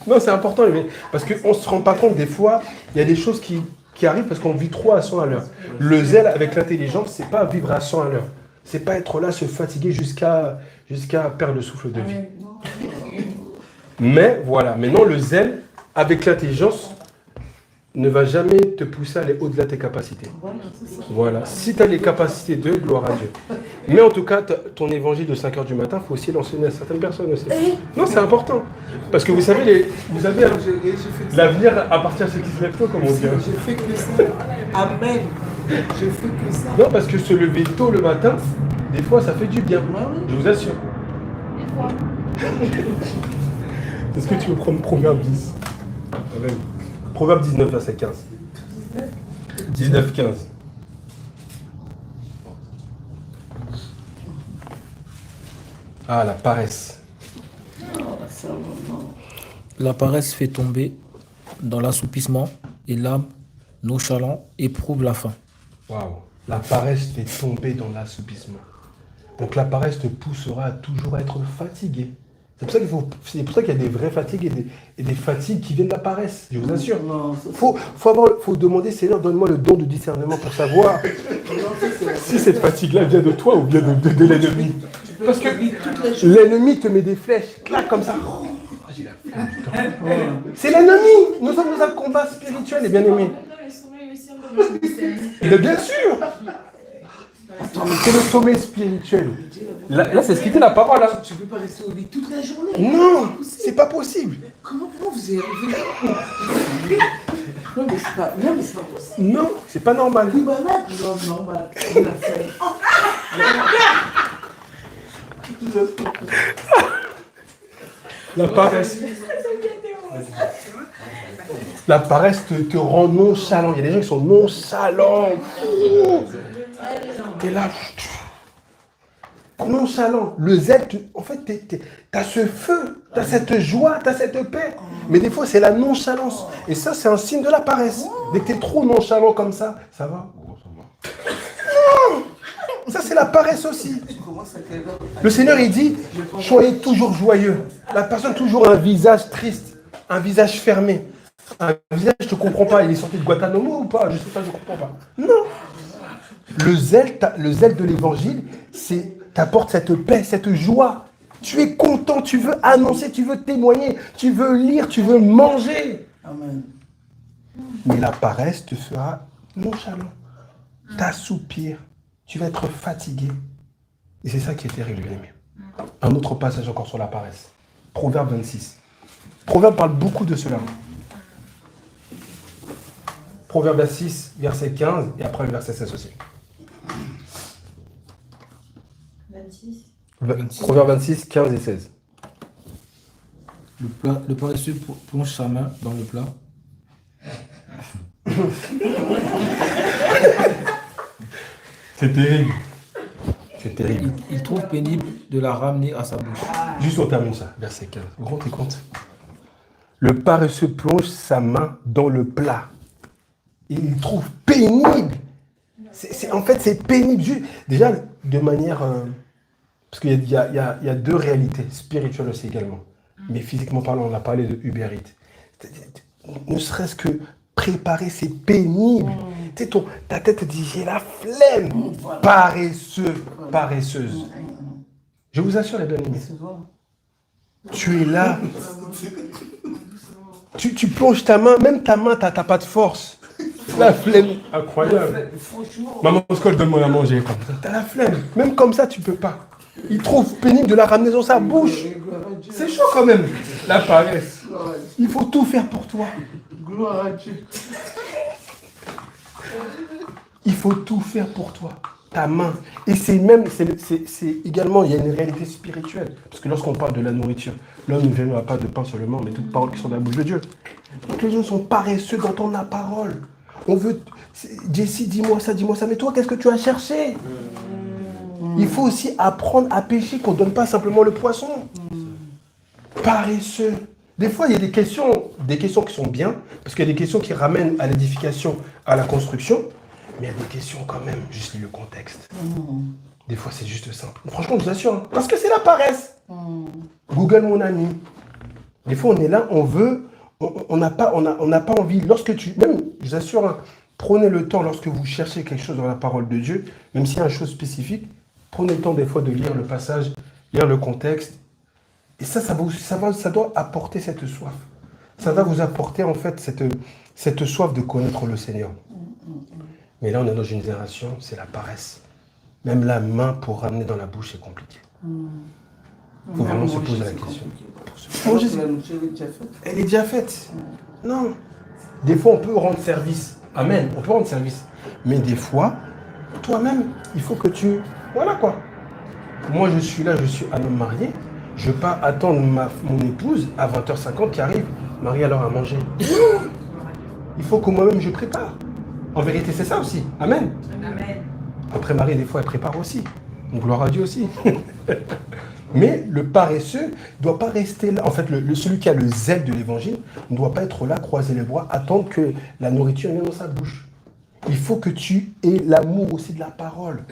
Non, c'est important. Parce qu'on ne se rend pas compte, des fois, il y a des choses qui arrivent parce qu'on vit trop à 100 à l'heure. Le zèle avec l'intelligence, c'est pas vivre à 100 à l'heure. C'est pas être là, se fatiguer jusqu'à perdre le souffle de vie. Mais voilà, maintenant le zèle avec l'intelligence ne va jamais te pousser à aller au-delà de tes capacités. Voilà, si tu as les capacités de, gloire à Dieu. Mais en tout cas, ton évangile de 5h du matin, il faut aussi l'enseigner à certaines personnes aussi. Non, c'est important. Parce que vous savez, l'avenir appartient à ceux qui se lèvent tôt, comme on dit.
Je fais que ça. Amen. Je fais que ça.
Non, parce que se lever tôt le matin, des fois, ça fait du bien. Je vous assure. Est-ce que tu veux prendre Proverbe 10 ? Proverbe 19, verset 15. 19, 15. Ah, la paresse.
La paresse fait tomber dans l'assoupissement et l'âme nonchalant éprouve la faim.
Waouh. La paresse fait tomber dans l'assoupissement. Donc la paresse te poussera à toujours être fatigué. C'est pour ça qu'il y a des vraies fatigues et des fatigues qui viennent de la paresse, je vous assure. Faut demander, Seigneur, donne-moi le don de discernement pour savoir si cette fatigue-là vient de toi ou vient de l'ennemi. Parce que l'ennemi te met des flèches, clac, comme ça. C'est l'ennemi. Nous sommes dans un combat spirituel, les bien-aimés. Mais bien sûr. C'est le sommet spirituel. Là, c'est ce qui était la parole. Là.
Tu ne peux pas rester au lit toute la journée.
Non, c'est pas possible.
Comment vous y arrivez? Non, mais c'est pas possible.
Non, c'est pas normal.
Oui, malade. Non, normal. Il a fait.
La paresse. La paresse te rend nonchalant. Il y a des gens qui sont nonchalants. T'es là. Nonchalant. Le zèle, en fait, t'as ce feu, t'as cette joie, t'as cette paix. Mais des fois, c'est la nonchalance. Et ça, c'est un signe de la paresse. Dès que t'es trop nonchalant comme ça va. Non. Ça, c'est la paresse aussi. Le Seigneur, il dit, soyez toujours joyeux. La personne, toujours un visage triste, un visage fermé. Un visage, je ne comprends pas. Il est sorti de Guantanamo ou pas? Je ne sais pas, je ne comprends pas. Non. Le zèle de l'évangile, t'apporte cette paix, cette joie. Tu es content, tu veux annoncer, tu veux témoigner, tu veux lire, tu veux manger.
Amen.
Mais la paresse te fera nonchalant. T'assoupir. Tu vas être fatigué. Et c'est ça qui est terrible, bien aimé. Un autre passage encore sur la paresse. Proverbe 26. Proverbe parle beaucoup de cela. Proverbe 26, verset 15, et après le verset 16 aussi.
26.
Proverbe 26, 15 et 16.
Le paresseux plonge sa main dans le plat.
C'est terrible. C'est terrible.
Il trouve pénible de la ramener à sa bouche.
Juste on termine ça, verset 15. Vous rendez compte? Le paresseux plonge sa main dans le plat. Et il trouve pénible. En fait, c'est pénible. Déjà, de manière... parce qu'il y a deux réalités, spirituelles aussi également. Mais physiquement parlant, on a parlé de Uber Eats. Ne serait-ce que préparer, c'est pénible. Tu sais, ta tête te dit, j'ai la flemme. Paresseux, paresseuse. Je vous assure, les bien-aimés. Tu es là. Tu plonges ta main, même ta main, t'as pas de force. La flemme. Incroyable. Maman Scott, donne-moi à manger. T'as la flemme. Même comme ça, tu peux pas. Il trouve pénible de la ramener dans sa bouche. C'est chaud quand même. La paresse. Il faut tout faire pour toi.
Gloire à Dieu.
Il faut tout faire pour toi. Ta main. Et c'est même, c'est également, il y a une réalité spirituelle. Parce que lorsqu'on parle de la nourriture, l'homme ne vivra pas de pain seulement, mais toutes paroles qui sont dans la bouche de Dieu. Donc les gens sont paresseux dans ton parole. On veut, Jessie, dis-moi ça, mais toi, qu'est-ce que tu as cherché? Il faut aussi apprendre à pêcher, qu'on ne donne pas simplement le poisson. Paresseux. Des fois, il y a des questions qui sont bien, parce qu'il y a des questions qui ramènent à l'édification, à la construction, mais il y a des questions quand même, juste le contexte. Des fois, c'est juste simple. Franchement, je vous assure, hein, parce que c'est la paresse. Google, mon ami. Des fois, on est là, on veut, on n'a pas envie. Lorsque même, je vous assure, hein, prenez le temps, lorsque vous cherchez quelque chose dans la parole de Dieu, même s'il y a une chose spécifique, prenez le temps des fois de lire le passage, lire le contexte. Et ça doit apporter cette soif. Ça va vous apporter en fait cette soif de connaître le Seigneur. Mais là, on est dans une génération, c'est la paresse. Même la main pour ramener dans la bouche, c'est compliqué. Il faut vraiment se poser la question. Elle est déjà faite. Non. Des fois, on peut rendre service. Amen. On peut rendre service. Mais des fois, toi-même, il faut que tu... Voilà quoi. Moi, je suis là, je suis un homme marié. Je ne vais pas attendre mon épouse à 20h50 qui arrive. Marie, alors à manger. Il faut que moi-même, je prépare. En vérité, c'est ça aussi. Amen.
Amen.
Après, Marie, des fois, elle prépare aussi. Donc, gloire à Dieu aussi. Mais le paresseux ne doit pas rester là. En fait, celui qui a le zèle de l'évangile ne doit pas être là, croiser les bras, attendre que la nourriture vienne dans sa bouche. Il faut que tu aies l'amour aussi de la parole.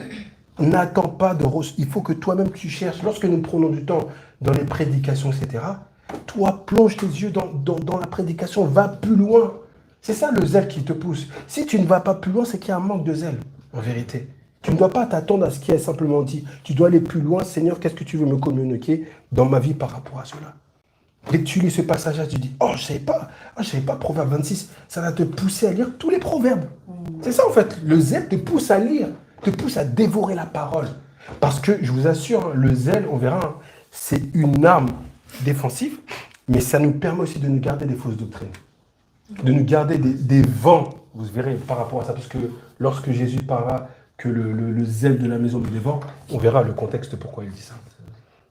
N'attends pas de... Il faut que toi-même tu cherches. Lorsque nous prenons du temps dans les prédications, etc., toi, plonge tes yeux dans la prédication, va plus loin. C'est ça le zèle qui te pousse. Si tu ne vas pas plus loin, c'est qu'il y a un manque de zèle, en vérité. Tu ne dois pas t'attendre à ce qui est simplement dit. Tu dois aller plus loin. Seigneur, qu'est-ce que tu veux me communiquer dans ma vie par rapport à cela? Dès que tu lis ce passage-là, tu dis, oh, je ne savais pas, Proverbe 26, ça va te pousser à lire tous les proverbes. C'est ça, en fait. Le zèle te pousse à lire, te pousse à dévorer la parole. Parce que, je vous assure, hein, le zèle, on verra, hein, c'est une arme défensive, mais ça nous permet aussi de nous garder des fausses doctrines. De nous garder des vents, vous verrez, par rapport à ça. Parce que lorsque Jésus parlera que le zèle de la maison me dévore, on verra le contexte pourquoi il dit ça.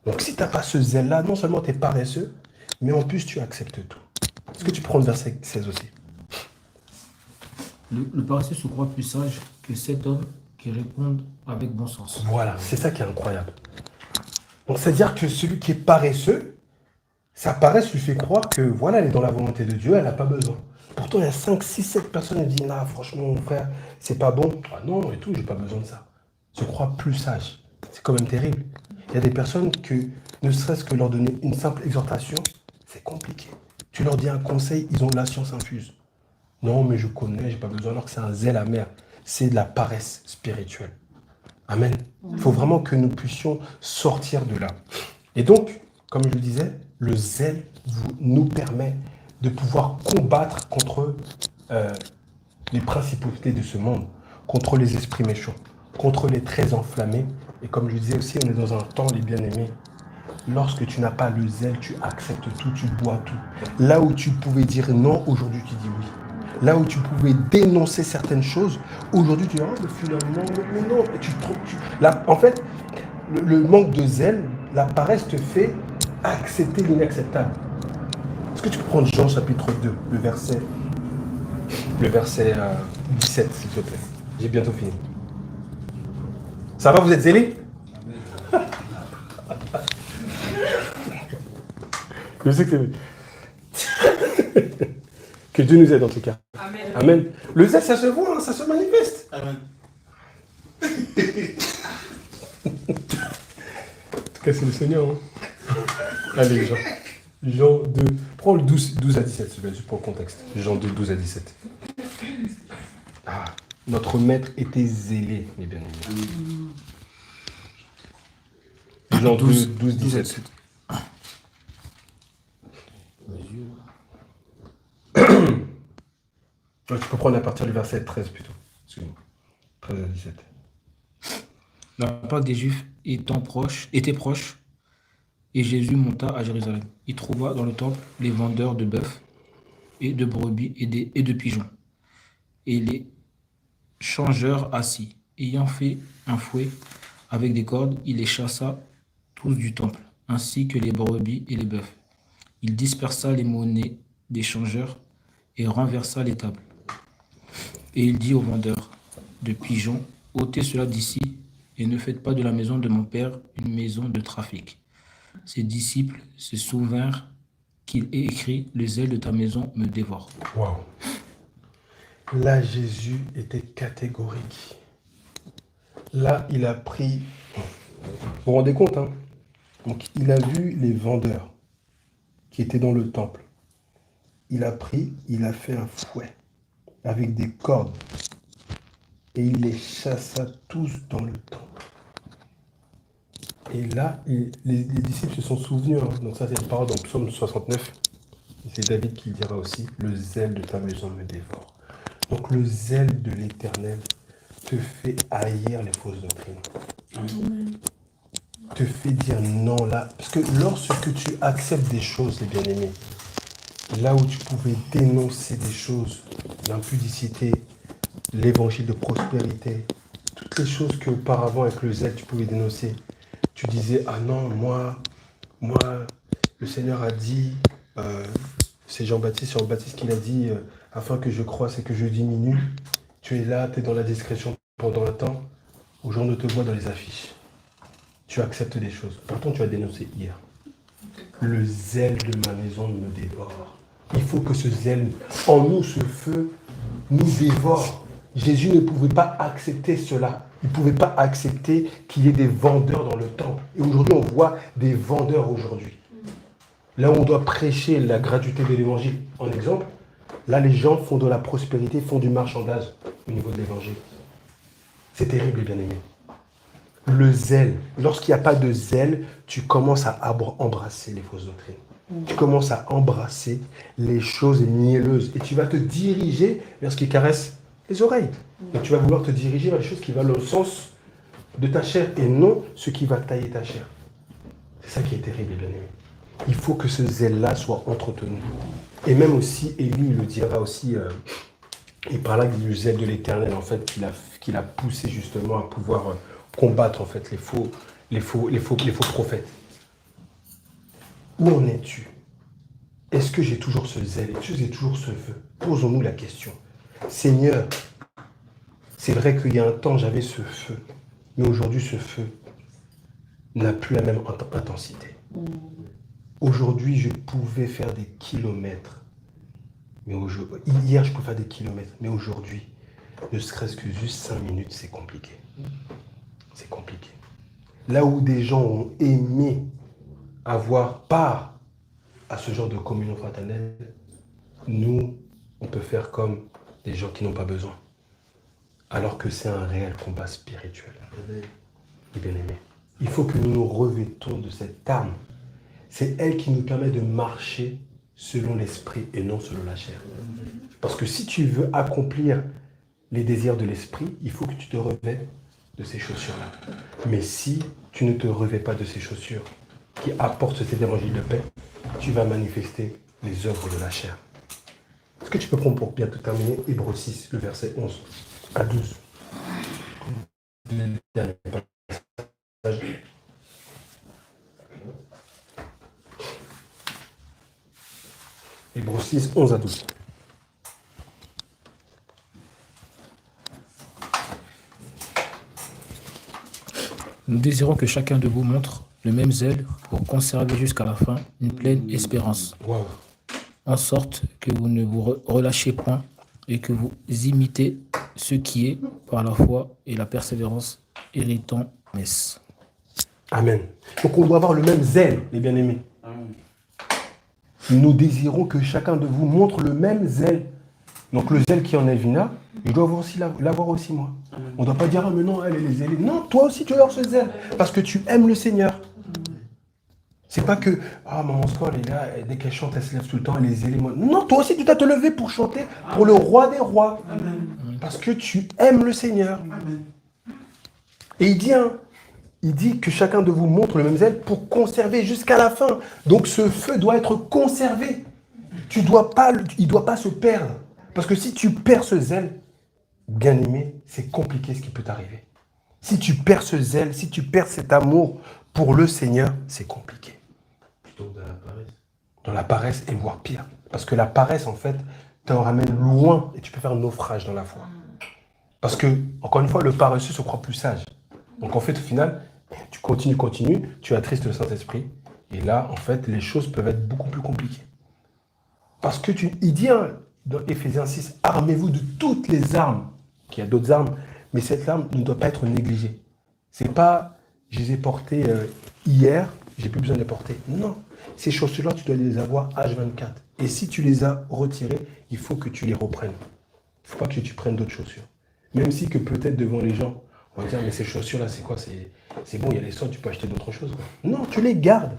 Donc si tu n'as pas ce zèle-là, non seulement tu es paresseux, mais en plus tu acceptes tout. Est-ce que tu prends le verset 16 aussi?
Le paresseux se croit plus sage que cet homme qui répond avec bon sens.
Voilà, c'est ça qui est incroyable. Donc c'est-à-dire que celui qui est paresseux, sa paresse lui fait croire que voilà, elle est dans la volonté de Dieu, elle n'a pas besoin. Pourtant, il y a 5, 6, 7 personnes qui disent, non, franchement, mon frère, c'est pas bon. Ah non, et tout, j'ai pas besoin de ça. Se croire plus sage. C'est quand même terrible. Il y a des personnes que, ne serait-ce que leur donner une simple exhortation, c'est compliqué. Tu leur dis un conseil, ils ont de la science infuse. Non, mais je connais, j'ai pas besoin, alors que c'est un zèle amer. C'est de la paresse spirituelle. Amen. Il faut vraiment que nous puissions sortir de là. Et donc, comme je le disais, le zèle nous permet de pouvoir combattre contre les principautés de ce monde, contre les esprits méchants, contre les traits enflammés. Et comme je le disais aussi, on est dans un temps, les bien-aimés, lorsque tu n'as pas le zèle, tu acceptes tout, tu bois tout. Là où tu pouvais dire non, aujourd'hui tu dis oui. Là où tu pouvais dénoncer certaines choses, aujourd'hui tu dis oh, mais finalement, mais non. Et là, en fait, le manque de zèle, la paresse te fait accepter l'inacceptable. Est-ce que tu peux prendre Jean chapitre 2, le verset 17, s'il te plaît? J'ai bientôt fini. Ça va, vous êtes zélés? Je sais que que Dieu nous aide en tout cas.
Amen.
Amen. Le zèle, ça se voit, hein, ça se manifeste.
Amen.
En tout cas, c'est le Seigneur. Hein. Allez, Jean 2. Prends le 12 à 17, s'il te plaît, juste pour le contexte. Jean 2, 12 à 17. Ah, notre maître était zélé, mes bien-aimés. Jean 2, 12, 17. Tu peux prendre à partir du verset 13 plutôt. Excuse-moi. 13 à 17.
La Pâque des Juifs était proche, et Jésus monta à Jérusalem. Il trouva dans le temple les vendeurs de bœufs et de brebis et de pigeons, et les changeurs assis. Ayant fait un fouet avec des cordes, il les chassa tous du temple, ainsi que les brebis et les bœufs. Il dispersa les monnaies des changeurs et renversa les tables. Et il dit aux vendeurs de pigeons, ôtez cela d'ici et ne faites pas de la maison de mon père une maison de trafic. Ses disciples se souvinrent qu'il est écrit, le zèle de ta maison me dévore.
Waouh. Là, Jésus était catégorique. Là, il a pris... Vous vous rendez compte, hein? Donc, il a vu les vendeurs qui étaient dans le temple. Il a pris, il a fait un fouet avec des cordes et il les chassa tous dans le temple. Et là, les disciples se sont souvenus, hein, donc ça c'est une parole dans Psaume 69, c'est David qui dira aussi, le zèle de ta maison me dévore. Donc le zèle de l'Éternel te fait haïr les fausses doctrines. Amen. Te fait dire non là, parce que lorsque tu acceptes des choses, les bien-aimés, là où tu pouvais dénoncer des choses, l'impudicité, l'évangile de prospérité, toutes les choses qu'auparavant avec le zèle tu pouvais dénoncer, tu disais, ah non, moi, le Seigneur a dit, c'est Jean-Baptiste qui l'a dit, afin que je croisse et que je diminue, tu es là, tu es dans la discrétion pendant un temps, où j'en ne te vois dans les affiches. Tu acceptes des choses. Pourtant, tu as dénoncé hier. Le zèle de ma maison me dévore. Il faut que ce zèle, en nous, ce feu, nous dévore. Jésus ne pouvait pas accepter cela. Il ne pouvait pas accepter qu'il y ait des vendeurs dans le temple. Et aujourd'hui, on voit des vendeurs aujourd'hui. Là où on doit prêcher la gratuité de l'évangile, en exemple, là, les gens font de la prospérité, font du marchandage au niveau de l'évangile. C'est terrible, les bien-aimés. Le zèle. Lorsqu'il n'y a pas de zèle, tu commences à embrasser les fausses doctrines. Tu commences à embrasser les choses mielleuses. Et tu vas te diriger vers ce qui caresse les oreilles. Et tu vas vouloir te diriger vers les choses qui vont dans le sens de ta chair et non ce qui va tailler ta chair. C'est ça qui est terrible, bien aimé. Il faut que ce zèle-là soit entretenu. Et même aussi, Élie le dira aussi, il parla du zèle de l'Éternel, en fait, qu'il a poussé justement à pouvoir combattre en fait les faux prophètes. Où en es-tu? est-ce que j'ai toujours ce zèle? Est-ce que j'ai toujours ce feu? Posons-nous la question. Seigneur, c'est vrai qu'il y a un temps, j'avais ce feu. Mais aujourd'hui, ce feu n'a plus la même intensité. Aujourd'hui, je pouvais faire des kilomètres. Mais hier, je pouvais faire des kilomètres. Mais aujourd'hui, ne serait-ce que juste 5 minutes, c'est compliqué. C'est compliqué. Là où des gens ont aimé avoir part à ce genre de communion fraternelle, nous, on peut faire comme des gens qui n'ont pas besoin. Alors que c'est un réel combat spirituel. Et bien aimé, il faut que nous nous revêtons de cette arme. C'est elle qui nous permet de marcher selon l'esprit et non selon la chair. Parce que si tu veux accomplir les désirs de l'esprit, il faut que tu te revêtes de ces chaussures-là. Mais si tu ne te revêts pas de ces chaussures qui apportent cet évangile de paix, tu vas manifester les œuvres de la chair. Est-ce que tu peux prendre pour bientôt terminer Hébreux 6, le verset 11 à 12. Le dernier passage. Hébreux 6, 11 à 12.
Nous désirons que chacun de vous montre le même zèle pour conserver jusqu'à la fin une pleine espérance,
Wow.
en sorte que vous ne vous relâchez point et que vous imitez ce qui est, par la foi et la persévérance, héritant Mess.
Amen. Donc on doit avoir le même zèle, les bien-aimés. Nous désirons que chacun de vous montre le même zèle. Donc le zèle qui en est Vina, je dois aussi l'avoir aussi moi. On ne doit pas dire, ah mais non, elle est zélée. Non, toi aussi tu as ce zèle, parce que tu aimes le Seigneur. C'est pas que, ah maman Score, les gars, dès qu'elle chante, elle se lève tout le temps, elle est zélée. Non, toi aussi tu dois te lever pour chanter pour le roi des rois. Parce que tu aimes le Seigneur. Et il dit que chacun de vous montre le même zèle pour conserver jusqu'à la fin. Donc ce feu doit être conservé. Il ne doit pas se perdre. Parce que si tu perds ce zèle, bien aimé, c'est compliqué ce qui peut t'arriver. Si tu perds ce zèle, si tu perds cet amour pour le Seigneur, c'est compliqué.
Plutôt dans la paresse.
Dans la paresse et voire pire. Parce que la paresse, en fait, t'en ramène loin et tu peux faire un naufrage dans la foi. Parce que, encore une fois, le paresseux se croit plus sage. Donc en fait, au final, tu continues, tu attristes le Saint-Esprit. Et là, en fait, les choses peuvent être beaucoup plus compliquées. Parce que il dit dans Éphésiens 6, armez-vous de toutes les armes. Il y a d'autres armes, mais cette arme ne doit pas être négligée. C'est pas, je les ai portées hier, j'ai plus besoin de les porter. Non, ces chaussures-là, tu dois les avoir H24. Et si tu les as retirées, il faut que tu les reprennes. Il ne faut pas que tu prennes d'autres chaussures. Même si que peut-être devant les gens, on va dire, mais ces chaussures-là, c'est quoi? C'est bon, il y a les soldes, tu peux acheter d'autres choses. Quoi. Non, tu les gardes.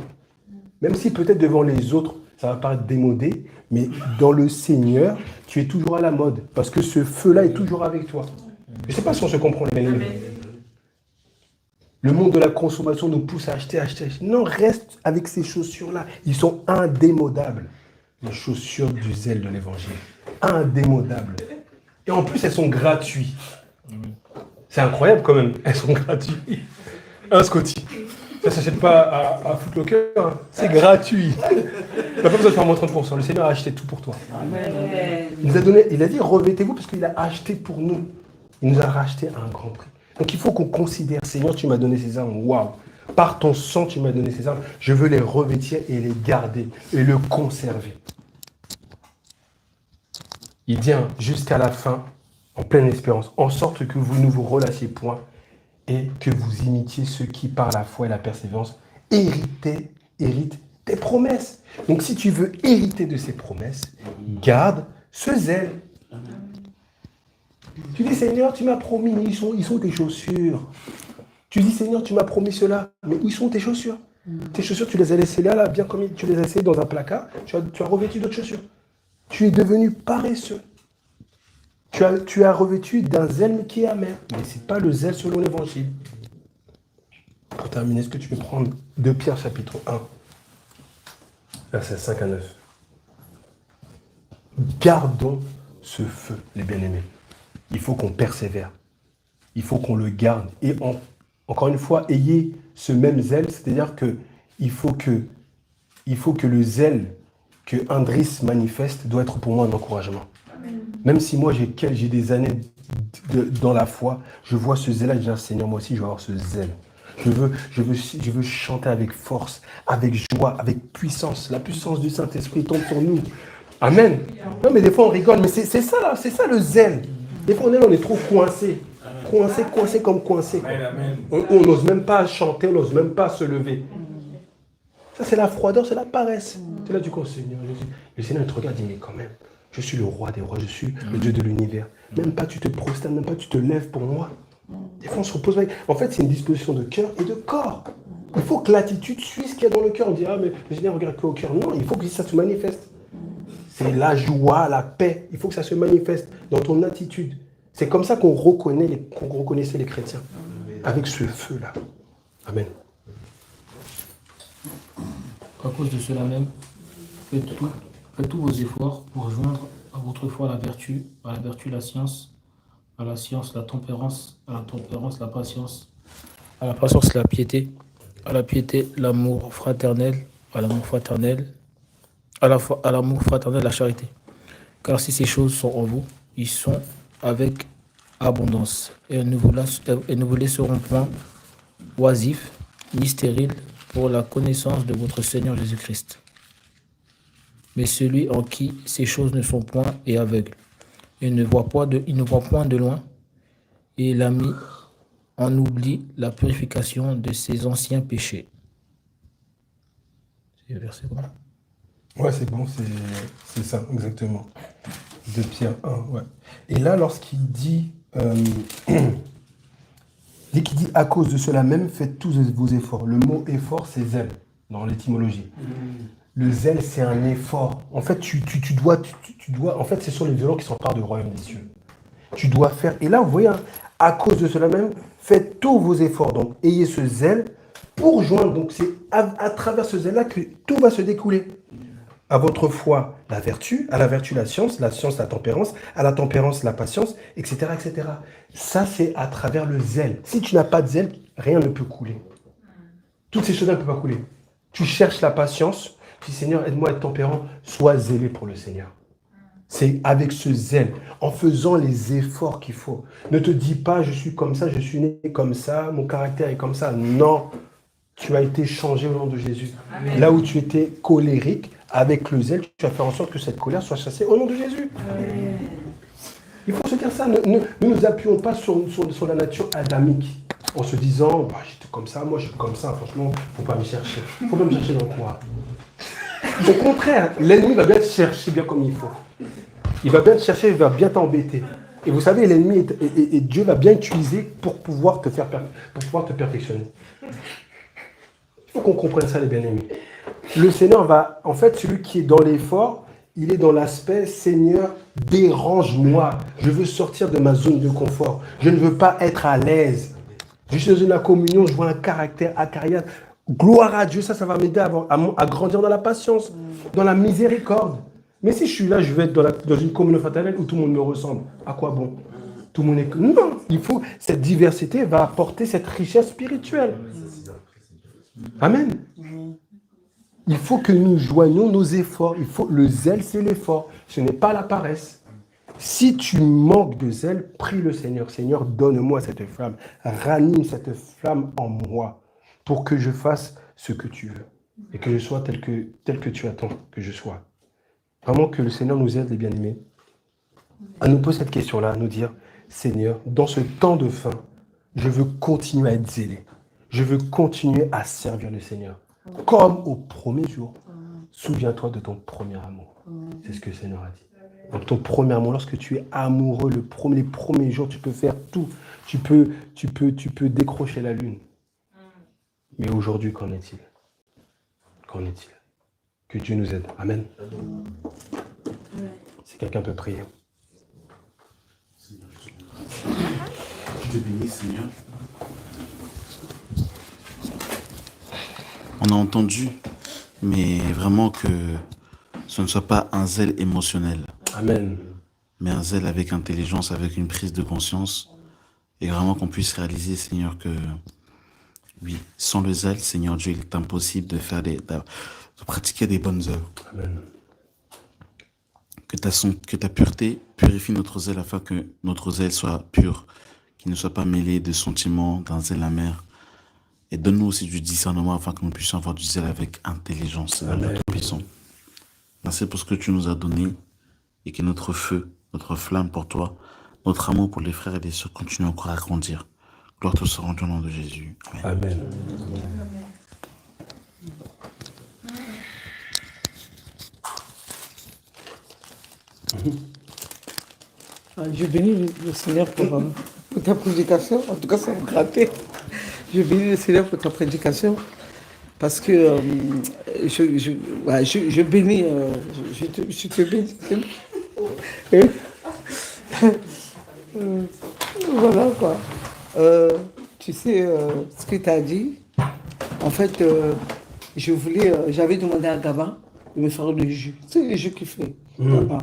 Même si peut-être devant les autres, ça va paraître démodé, mais dans le Seigneur, tu es toujours à la mode. Parce que ce feu-là est toujours avec toi. Je ne sais pas si on se comprend, les amis. Le monde de la consommation nous pousse à acheter. Non, reste avec ces chaussures-là. Ils sont indémodables. Les chaussures du zèle de l'évangile. Indémodables. Et en plus, elles sont gratuites. C'est incroyable quand même. Elles sont gratuites. Un Scotty. Ça ne s'achète pas à Foot Locker. Hein. C'est gratuit. Tu n'as pas besoin de faire moins 30%. Le Seigneur a acheté tout pour toi.
Amen.
Il a dit, revêtez-vous parce qu'il a acheté pour nous. Il nous a racheté à un grand prix. Donc il faut qu'on considère, Seigneur, tu m'as donné ces armes. Waouh. Par ton sang, tu m'as donné ces armes. Je veux les revêtir et les garder et le conserver. Il dit jusqu'à la fin, en pleine espérance, en sorte que vous ne vous relâchiez point et que vous imitiez ceux qui, par la foi et la persévérance, héritent tes promesses. Donc si tu veux hériter de ces promesses, garde ce zèle. Tu dis, Seigneur, tu m'as promis, ils sont tes chaussures. Tu dis, Seigneur, tu m'as promis cela, mais où sont tes chaussures? Tes chaussures, tu les as laissées là, bien comme tu les as laissées dans un placard, tu as revêtu d'autres chaussures. Tu es devenu paresseux. Tu as revêtu d'un zèle qui est amer, mais ce n'est pas le zèle selon l'évangile. Pour terminer, est-ce que tu peux prendre 2 Pierre chapitre 1, versets 5 à 9. Gardons ce feu, les bien-aimés. Il faut qu'on persévère. Il faut qu'on le garde. Et encore une fois, ayez ce même zèle, c'est-à-dire qu'il faut que le zèle que Andris manifeste doit être pour moi un encouragement. Même si moi j'ai des années dans la foi, je vois ce zèle-là, je dis, Seigneur, moi aussi je veux avoir ce zèle. Je veux chanter avec force, avec joie, avec puissance. La puissance du Saint-Esprit tombe sur nous. Amen. Non, mais des fois on rigole, mais c'est ça là, c'est ça le zèle. Des fois on est trop coincé. Coincé comme coincé. Quoi. On n'ose même pas chanter, on n'ose même pas se lever. Ça c'est la froideur, c'est la paresse. C'est là du coup, Seigneur, le Seigneur te regarde et dit, mais quand même, je suis le roi des rois, je suis le Dieu de l'univers. Même pas tu te prosternes, même pas tu te lèves pour moi. Des fois on se repose. En fait c'est une disposition de cœur et de corps. Il faut que l'attitude suive ce qu'il y a dans le cœur. On dit, ah mais le Seigneur regarde qu'au cœur. Non, il faut que ça se manifeste. C'est la joie, la paix. Il faut que ça se manifeste dans ton attitude. C'est comme ça qu'on reconnaissait les chrétiens. Avec ce feu-là. Amen.
À cause de cela même, faites tous vos efforts pour joindre à votre foi la vertu, à la vertu la science, à la science la tempérance, à la tempérance la patience, à la patience la piété, à la piété l'amour fraternel, à l'amour fraternel, à l'amour fraternel la charité. Car si ces choses sont en vous, ils sont avec abondance, et ne vous laisseront point oisifs ni stériles pour la connaissance de votre Seigneur Jésus-Christ. Mais celui en qui ces choses ne sont point est aveugle. Il ne voit point de loin, et il a mis en oubli la purification de ses anciens péchés. C'est le verset quoi?
Ouais, c'est bon, c'est ça, exactement. De Pierre 1, ouais. Et là, lorsqu'il dit, dès qu'il dit à cause de cela même, faites tous vos efforts. Le mot effort, c'est zèle, dans l'étymologie. Le zèle, c'est un effort. En fait, tu dois, en fait, c'est sur les violents qui s'emparent du royaume des cieux. Tu dois faire, et là, vous voyez, hein, à cause de cela même, faites tous vos efforts. Donc, ayez ce zèle pour joindre. Donc, c'est à travers ce zèle-là que tout va se découler. À votre foi, la vertu, à la vertu, la science, la tempérance, à la tempérance, la patience, etc., etc. Ça, c'est à travers le zèle. Si tu n'as pas de zèle, rien ne peut couler. Toutes ces choses-là ne peuvent pas couler. Tu cherches la patience, tu dis, Seigneur, aide-moi à être tempérant, sois zélé pour le Seigneur. C'est avec ce zèle, en faisant les efforts qu'il faut. Ne te dis pas, je suis comme ça, je suis né comme ça, mon caractère est comme ça. Non, tu as été changé au nom de Jésus. Amen. Là où tu étais colérique, avec le zèle, tu vas faire en sorte que cette colère soit chassée au nom de Jésus. Amen. Il faut se dire ça. Ne nous appuyons pas sur la nature adamique en se disant, bah, j'étais comme ça, moi je suis comme ça, franchement, il ne faut pas me chercher. Il ne faut pas me chercher dans quoi. Au contraire, l'ennemi va bien te chercher bien comme il faut. Il va bien te chercher, il va bien t'embêter. Et vous savez, l'ennemi et Dieu va bien utiliser pour pouvoir te perfectionner. Il faut qu'on comprenne ça, les bien-aimés. Le Seigneur va, en fait, celui qui est dans l'effort, il est dans l'aspect, Seigneur, dérange-moi. Je veux sortir de ma zone de confort. Je ne veux pas être à l'aise. Je suis dans la communion, je vois un caractère acariâtre. Gloire à Dieu, ça va m'aider à grandir dans la patience, dans la miséricorde. Mais si je suis là, je vais être dans une communion fraternelle où tout le monde me ressemble. À quoi bon? Tout le monde est... Non, cette diversité va apporter cette richesse spirituelle. Amen. Il faut que nous joignions nos efforts. Le zèle, c'est l'effort. Ce n'est pas la paresse. Si tu manques de zèle, prie le Seigneur. Seigneur, donne-moi cette flamme. Ranime cette flamme en moi pour que je fasse ce que tu veux. Et que je sois tel que tu attends que je sois. Vraiment que le Seigneur nous aide, les bien-aimés, à nous poser cette question-là, à nous dire, Seigneur, dans ce temps de fin, je veux continuer à être zélé. Je veux continuer à servir le Seigneur. Comme au premier jour, souviens-toi de ton premier amour. C'est ce que le Seigneur a dit. Donc ton premier amour, lorsque tu es amoureux, les premiers jours, tu peux faire tout. Tu peux décrocher la lune. Mais aujourd'hui, qu'en est-il? Qu'en est-il? Que Dieu nous aide. Amen. Si quelqu'un peut prier.
Je te bénis, Seigneur. On a entendu, mais vraiment que ce ne soit pas un zèle émotionnel.
Amen.
Mais un zèle avec intelligence, avec une prise de conscience. Et vraiment qu'on puisse réaliser, Seigneur, que oui, sans le zèle, Seigneur Dieu, il est impossible de pratiquer des bonnes œuvres.
Amen.
que ta pureté purifie notre zèle afin que notre zèle soit pur, qu'il ne soit pas mêlé de sentiments, d'un zèle amer. Et donne-nous aussi du discernement afin que nous puissions avoir du zèle avec intelligence, Seigneur
Amen.
notre puissant. Merci pour ce que tu nous as donné et que notre feu, notre flamme pour toi, notre amour pour les frères et les sœurs continue encore à grandir. Gloire te soit rendue au nom de Jésus. Amen.
Amen.
Je bénis le Seigneur pour ta prédication. En tout cas, ça me grattait. Je bénis le Seigneur pour ta prédication. Parce que je bénis, je te bénis. Voilà quoi. Tu sais ce que tu as dit. En fait, j'avais demandé à Gabin de me faire le jus. C'est le jus qu'il fait. Gabin.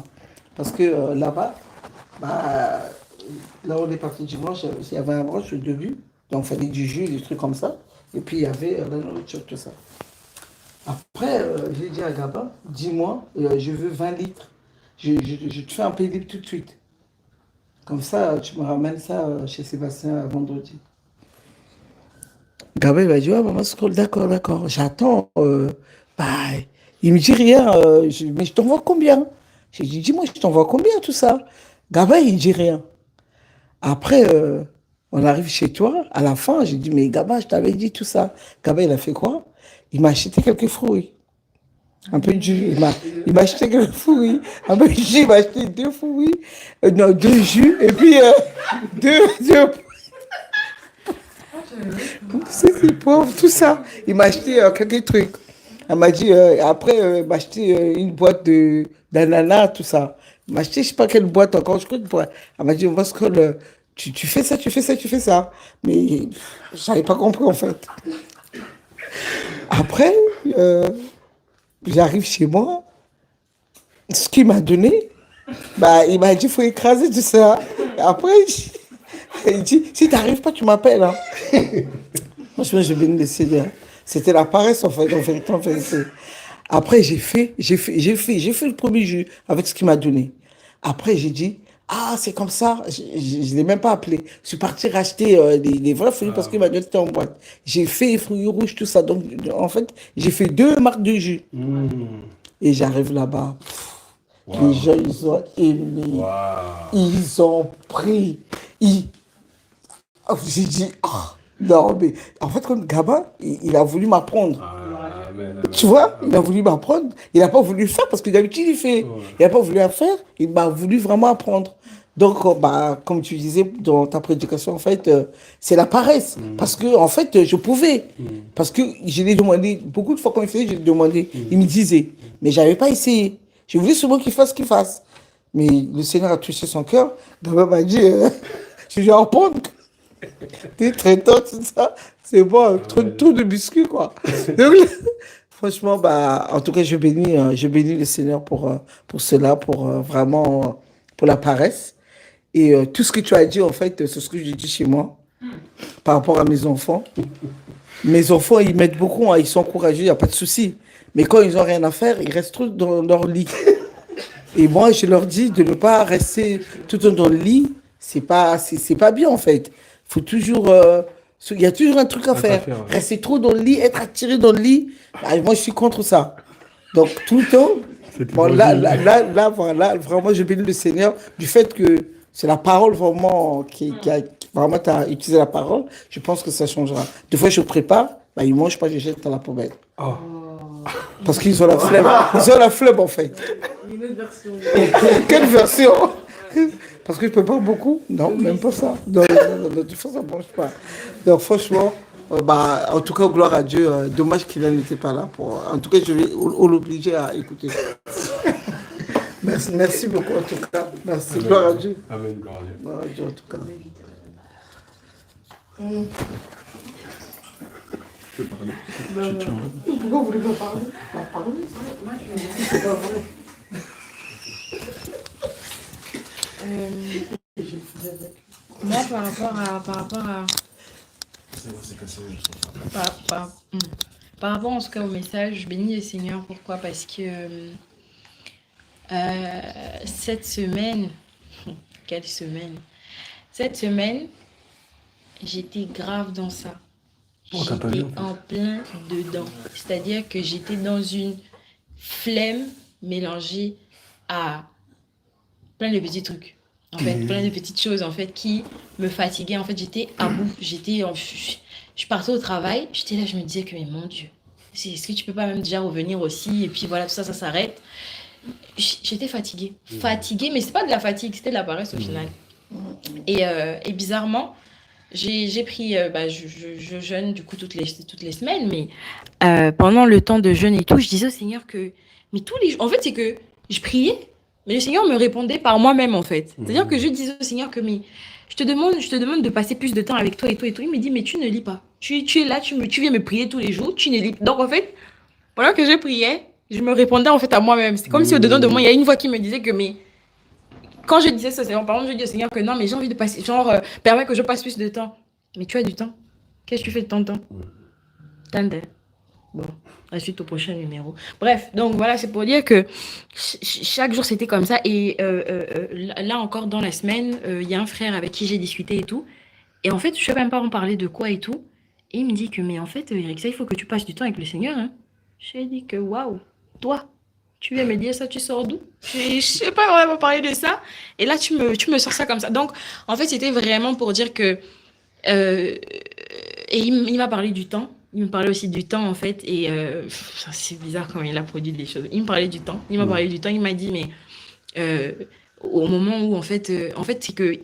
Parce que là-bas, là où on est parti dimanche, il y avait un branche au début. Donc il fallait du jus, des trucs comme ça. Et puis il y avait la nourriture, tout ça. Après, j'ai dit à Gabin, dis-moi, je veux 20 litres. Je te fais un pays libre tout de suite. Comme ça, tu me ramènes ça chez Sébastien vendredi. Gabin m'a dit, ouais, maman, d'accord, j'attends. Il me dit rien, mais je t'envoie combien? J'ai dit, dis-moi, je t'envoie combien tout ça? Gabin, il ne dit rien. Après, on arrive chez toi, à la fin, j'ai dit, mais Gabin, je t'avais dit tout ça. Gabin, il a fait quoi? Il m'a acheté quelques fruits. Un peu de jus. Il m'a acheté quelques fruits. Un peu de jus, il m'a acheté 2 fruits. Non, 2 jus. Et puis, 2 c'est pauvre, tout ça. Il m'a acheté quelques trucs. Elle m'a dit, après, il m'a acheté une boîte d'ananas, tout ça. Il m'a acheté, je ne sais pas quelle boîte encore, je crois une boîte. Elle m'a dit, tu fais ça, tu fais ça, tu fais ça. Mais je n'avais pas compris, en fait. Après, j'arrive chez moi. Ce qu'il m'a donné, il m'a dit, il faut écraser tout ça. Après, il dit, si tu n'arrives pas, tu m'appelles. Hein. Franchement, je bénis le Seigneur. C'était la paresse, en fait, en vérité. Après, j'ai fait le premier jus avec ce qu'il m'a donné. Après, j'ai dit, ah, c'est comme ça. Je ne l'ai même pas appelé. Je suis parti racheter les vrais fruits parce qu'il m'a dit que c'était en boîte. J'ai fait les fruits rouges, tout ça. Donc, en fait, j'ai fait 2 marques de jus. Et j'arrive là-bas. Les gens, ils ont aimé. Ils ont pris. J'ai dit, non, mais en fait, comme Gabin, il a voulu m'apprendre. Tu vois, il a voulu m'apprendre. Il n'a pas voulu faire parce que d'habitude, il fait. Il n'a pas voulu faire. Il m'a voulu vraiment apprendre. Donc, comme tu disais dans ta prédication, en fait, c'est la paresse. Parce que, en fait, je pouvais. Parce que je l'ai demandé, beaucoup de fois quand il faisait, je l'ai demandé. Il me disait, mais je n'avais pas essayé. Je voulais seulement qu'il fasse ce qu'il fasse. Mais le Seigneur a touché son cœur. Gabin m'a dit, je vais apprendre. T'es traitant, tout ça. C'est bon, trop de biscuits, quoi. Donc, franchement, en tout cas, je bénis le Seigneur pour cela, pour vraiment, pour la paresse. Et tout ce que tu as dit, en fait, c'est ce que j'ai dit chez moi, par rapport à mes enfants. Mes enfants, ils m'aident beaucoup, hein, ils sont courageux, il n'y a pas de souci. Mais quand ils n'ont rien à faire, ils restent tous dans leur lit. Et moi, je leur dis de ne pas rester tout le temps dans le lit. C'est pas bien, en fait. Faut toujours... il y a toujours un truc à faire. Rester trop dans le lit, être attiré dans le lit, moi, je suis contre ça. Donc, tout le temps... Bon, là, voilà, vraiment, je bénis le Seigneur du fait que c'est la parole vraiment vraiment, tu as utilisé la parole. Je pense que ça changera. Des fois, je prépare, ils ne mangent pas, je jette dans la poubelle. Oh. Parce qu'ils ont la flemme. Ils ont la flemme, en fait. Une autre version. Quelle version? Parce que je ne peux pas beaucoup. Non, même pas ça. De toute façon, ça ne mange pas. Donc, franchement, en tout cas, gloire à Dieu. Dommage qu'il n'était pas là. En tout cas, je vais l'obliger à écouter. Merci beaucoup, en tout cas. Merci. Amen. Gloire à Dieu.
Amen, gloire à Dieu.
Gloire à Dieu, en tout cas. Pourquoi vous voulez pas parler? C'est pas vrai.
Moi, par rapport en tout cas au message, je bénis le Seigneur. Pourquoi? Parce que
Cette semaine, quelle semaine? Cette semaine, j'étais grave dans ça.
Oh, t'as pas vu,
J'étais
en
en plein dedans. C'est-à-dire que j'étais dans une flemme mélangée à plein de petits trucs. En fait, plein de petites choses en fait qui me fatiguaient. En fait, j'étais à bout. Je partais au travail. J'étais là, je me disais que mais mon Dieu, est-ce que tu peux pas même déjà revenir aussi? Et puis voilà, tout ça, ça s'arrête. J'étais fatiguée. Fatiguée, mais c'est pas de la fatigue, c'était de la paresse au final. Et bizarrement, j'ai pris, je jeûne du coup toutes les semaines, mais pendant le temps de jeûne et tout, je disais au Seigneur que, mais tous les jours, en fait, c'est que je priais, mais le Seigneur me répondait par moi-même, en fait. C'est-à-dire que je disais au Seigneur que, mais je te demande de passer plus de temps avec toi et tout et tout. Il me dit, mais tu ne lis pas. Tu es là, tu viens me prier tous les jours, tu ne lis pas. Donc, en fait, pendant que je priais, je me répondais en fait à moi-même. C'est comme si au-dedans de moi, il y a une voix qui me disait que, mais quand je disais ça, Seigneur, par exemple, je dis au Seigneur que non, mais j'ai envie de passer, permets que je passe plus de temps. Mais tu as du temps. Qu'est-ce que tu fais de ton temps? Tande. Bon, ensuite au prochain numéro. Bref, donc voilà, c'est pour dire que chaque jour c'était comme ça. Et là encore dans la semaine, il y a un frère avec qui j'ai discuté et tout. Et en fait, je ne sais même pas en parler de quoi et tout. Et il me dit que, mais en fait, Eric, ça, il faut que tu passes du temps avec le Seigneur. Hein. J'ai dit que, waouh, toi, tu viens me dire ça, tu sors d'où? Je ne sais pas vraiment parler de ça. Et là, tu me sors ça comme ça. Donc, en fait, c'était vraiment pour dire que. Et il m'a parlé du temps. Il me parlait aussi du temps, en fait. Et c'est bizarre comment il a produit des choses. Il me parlait du temps. Il m'a parlé du temps. Il m'a dit, mais au moment où, en fait, c'est que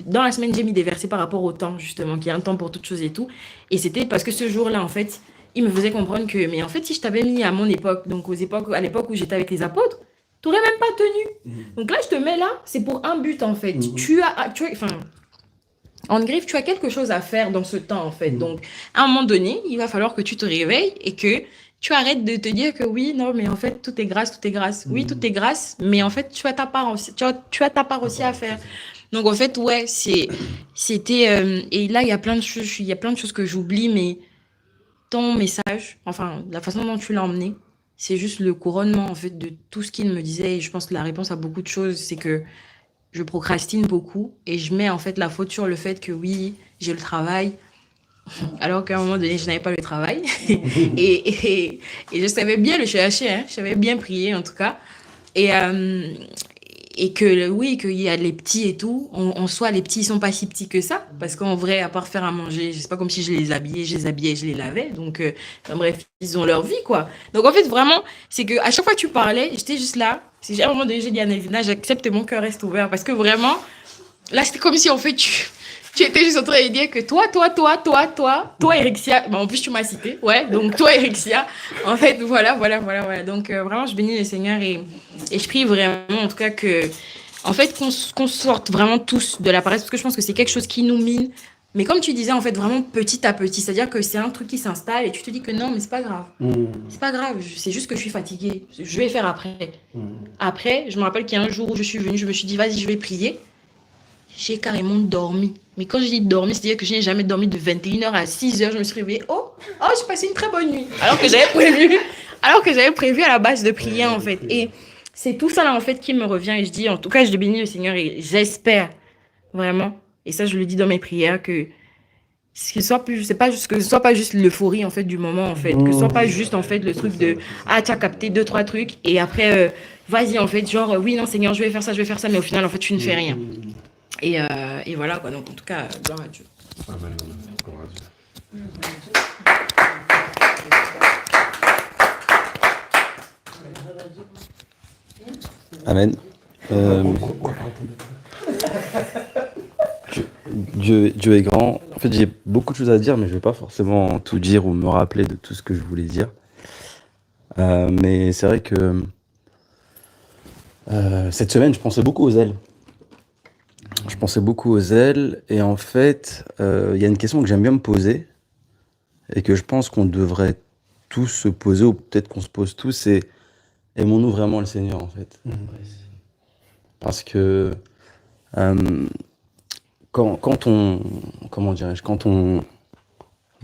dans la semaine, j'ai mis des versets par rapport au temps, justement, qu'il y a un temps pour toutes choses et tout. Et c'était parce que ce jour-là, en fait, il me faisait comprendre que, mais en fait, si je t'avais mis à mon époque, donc à l'époque où j'étais avec les apôtres, tu n'aurais même pas tenu. Donc là, je te mets là, c'est pour un but, en fait. Enfin, en griffe, tu as quelque chose à faire dans ce temps, en fait. Donc, à un moment donné, il va falloir que tu te réveilles et que tu arrêtes de te dire que oui, non, mais en fait, tout est grâce, tout est grâce. Oui, tout est grâce, mais en fait, tu as ta part aussi, tu as ta part aussi à faire. Donc, en fait, ouais, c'était... et là, il y a plein de choses que j'oublie, mais ton message, enfin, la façon dont tu l'as emmené, c'est juste le couronnement, en fait, de tout ce qu'il me disait. Et je pense que la réponse à beaucoup de choses, c'est que je procrastine beaucoup et je mets en fait la faute sur le fait que oui, j'ai le travail, alors qu'à un moment donné, je n'avais pas le travail. et je savais bien le chercher, hein, je savais bien prier en tout cas. Et que oui, qu'il y a les petits et tout, en soi, les petits, ils sont pas si petits que ça, parce qu'en vrai, à part faire à manger, c'est pas comme si je les habillais, je les lavais, donc enfin, bref, ils ont leur vie, quoi. Donc en fait, vraiment, c'est que à chaque fois que tu parlais, j'étais juste là, à un moment donné, j'ai dit à Nelvina, j'accepte, mon cœur reste ouvert, parce que vraiment, là, c'était comme si en fait, tu étais juste en train de dire que toi, Erixia, bah, en plus tu m'as cité, ouais, donc toi, Erixia, en fait, voilà. Donc vraiment, je bénis le Seigneur et je prie vraiment, en tout cas, que, en fait, qu'on sorte vraiment tous de la paresse, parce que je pense que c'est quelque chose qui nous mine, mais comme tu disais, en fait, vraiment petit à petit, c'est-à-dire que c'est un truc qui s'installe et tu te dis que non, mais c'est pas grave. C'est pas grave, c'est juste que je suis fatiguée, je vais faire après. Après, je me rappelle qu'il y a un jour où je suis venue, je me suis dit, vas-y, je vais prier. J'ai carrément dormi. Mais quand je dis dormi, c'est-à-dire que je n'ai jamais dormi de 21h à 6h. Je me suis réveillée. Oh, j'ai passé une très bonne nuit. Alors que j'avais prévu à la base de prier, en fait. Et c'est tout ça, là, en fait, qui me revient. Et je dis, en tout cas, je bénis le Seigneur et j'espère vraiment, et ça, je le dis dans mes prières, que ce soit pas juste l'euphorie, en fait, du moment, en fait. Que ce soit pas juste, en fait, le truc de, ah, tu as capté 2-3 trucs. Et après, vas-y, en fait, genre, oui, non, Seigneur, je vais faire ça. Mais au final, en fait, tu ne fais rien. Et voilà, quoi. Donc, en tout cas, gloire à Dieu.
Amen. Gloire à Dieu.
Amen. Dieu est grand. En fait, j'ai beaucoup de choses à dire, mais je ne vais pas forcément tout dire ou me rappeler de tout ce que je voulais dire. Mais c'est vrai que cette semaine, je pensais beaucoup aux ailes. Et en fait, il y a une question que j'aime bien me poser et que je pense qu'on devrait tous se poser, ou peut-être qu'on se pose tous, c'est aimons-nous vraiment le Seigneur, en fait. Parce que quand on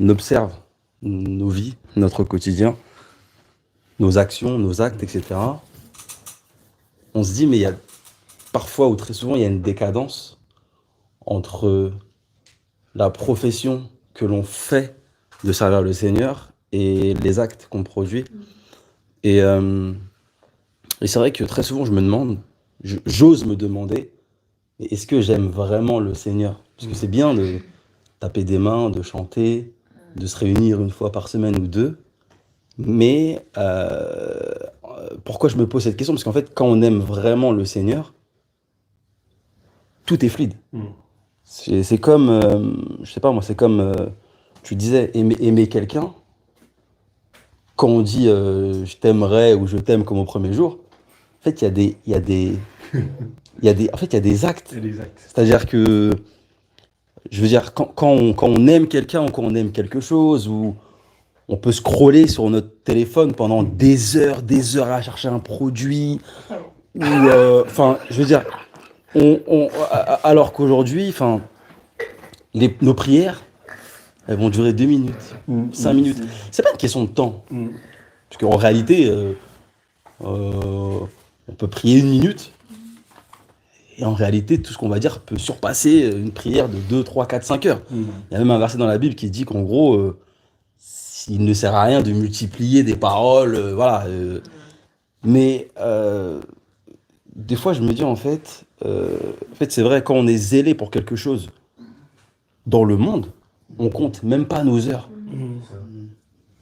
observe nos vies, notre quotidien, nos actions, nos actes, etc., on se dit, mais il y a parfois ou très souvent, il y a une décadence entre la profession que l'on fait de servir le Seigneur et les actes qu'on produit. Et c'est vrai que très souvent, je me demande, j'ose me demander, mais est-ce que j'aime vraiment le Seigneur? Parce que c'est bien de taper des mains, de chanter, de se réunir une fois par semaine ou deux. Mais pourquoi je me pose cette question? Parce qu'en fait, quand on aime vraiment le Seigneur, tout est fluide. C'est comme, je sais pas moi, c'est comme, tu disais, aimer quelqu'un. Quand on dit je t'aimerais ou je t'aime comme au premier jour, en fait, il y a des actes. C'est-à-dire que, je veux dire, quand on aime quelqu'un ou quand on aime quelque chose, ou on peut scroller sur notre téléphone pendant des heures à chercher un produit, ou, enfin, je veux dire, alors qu'aujourd'hui, enfin, nos prières, elles vont durer 2 minutes, 5 minutes. C'est pas une question de temps. Parce qu'en réalité, on peut prier 1 minute, et en réalité, tout ce qu'on va dire peut surpasser une prière de 2, 3, 4, 5 heures. Il y a même un verset dans la Bible qui dit qu'en gros, il ne sert à rien de multiplier des paroles, voilà. Mais des fois, je me dis en fait, c'est vrai, quand on est zélé pour quelque chose dans le monde, on compte même pas nos heures.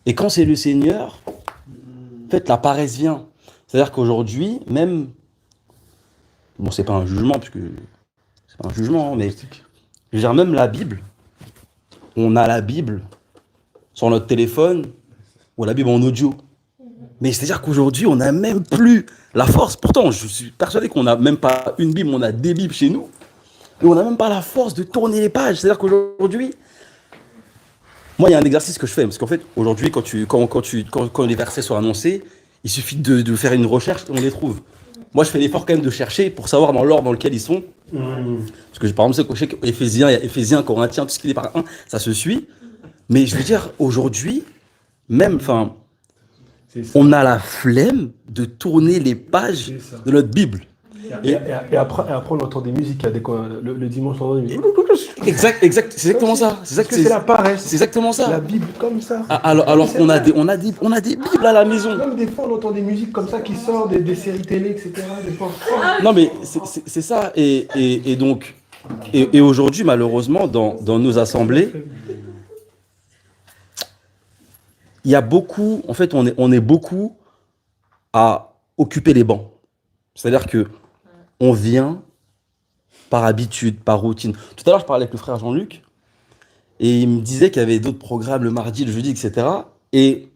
Et quand c'est le Seigneur, en fait, la paresse vient. C'est-à-dire qu'aujourd'hui, même, bon, c'est pas un jugement, parce que c'est pas un jugement, mais je veux dire, même la Bible, on a la Bible sur notre téléphone ou la Bible en audio. Mais c'est-à-dire qu'aujourd'hui, on n'a même plus la force. Pourtant, je suis persuadé qu'on n'a même pas une Bible, on a des Bibles chez nous. Et on n'a même pas la force de tourner les pages. C'est-à-dire qu'aujourd'hui, moi, il y a un exercice que je fais. Parce qu'en fait, aujourd'hui, quand les versets sont annoncés, il suffit de faire une recherche et on les trouve. Moi, je fais l'effort quand même de chercher pour savoir dans l'ordre dans lequel ils sont. Parce que, par exemple, je sais qu'Éphésiens, il y a Éphésiens, Corinthiens, tout ce qui est par un, ça se suit. Mais je veux dire, aujourd'hui, même, enfin, on a la flemme de tourner les pages de notre Bible.
Et après, on entend des musiques, le dimanche, on entend des musiques.
Exact, c'est exactement ça.
C'est la paresse.
C'est exactement ça.
La Bible comme ça.
Alors qu'on a des Bibles à la maison.
Même des fois, on entend des musiques comme ça qui sortent, des séries télé, etc. Des fois.
Non, mais c'est ça. Et donc, et aujourd'hui, malheureusement, dans nos assemblées, il y a beaucoup, en fait, on est beaucoup à occuper les bancs. C'est-à-dire que on vient par habitude, par routine. Tout à l'heure, je parlais avec le frère Jean-Luc et il me disait qu'il y avait d'autres programmes le mardi, le jeudi, etc. Et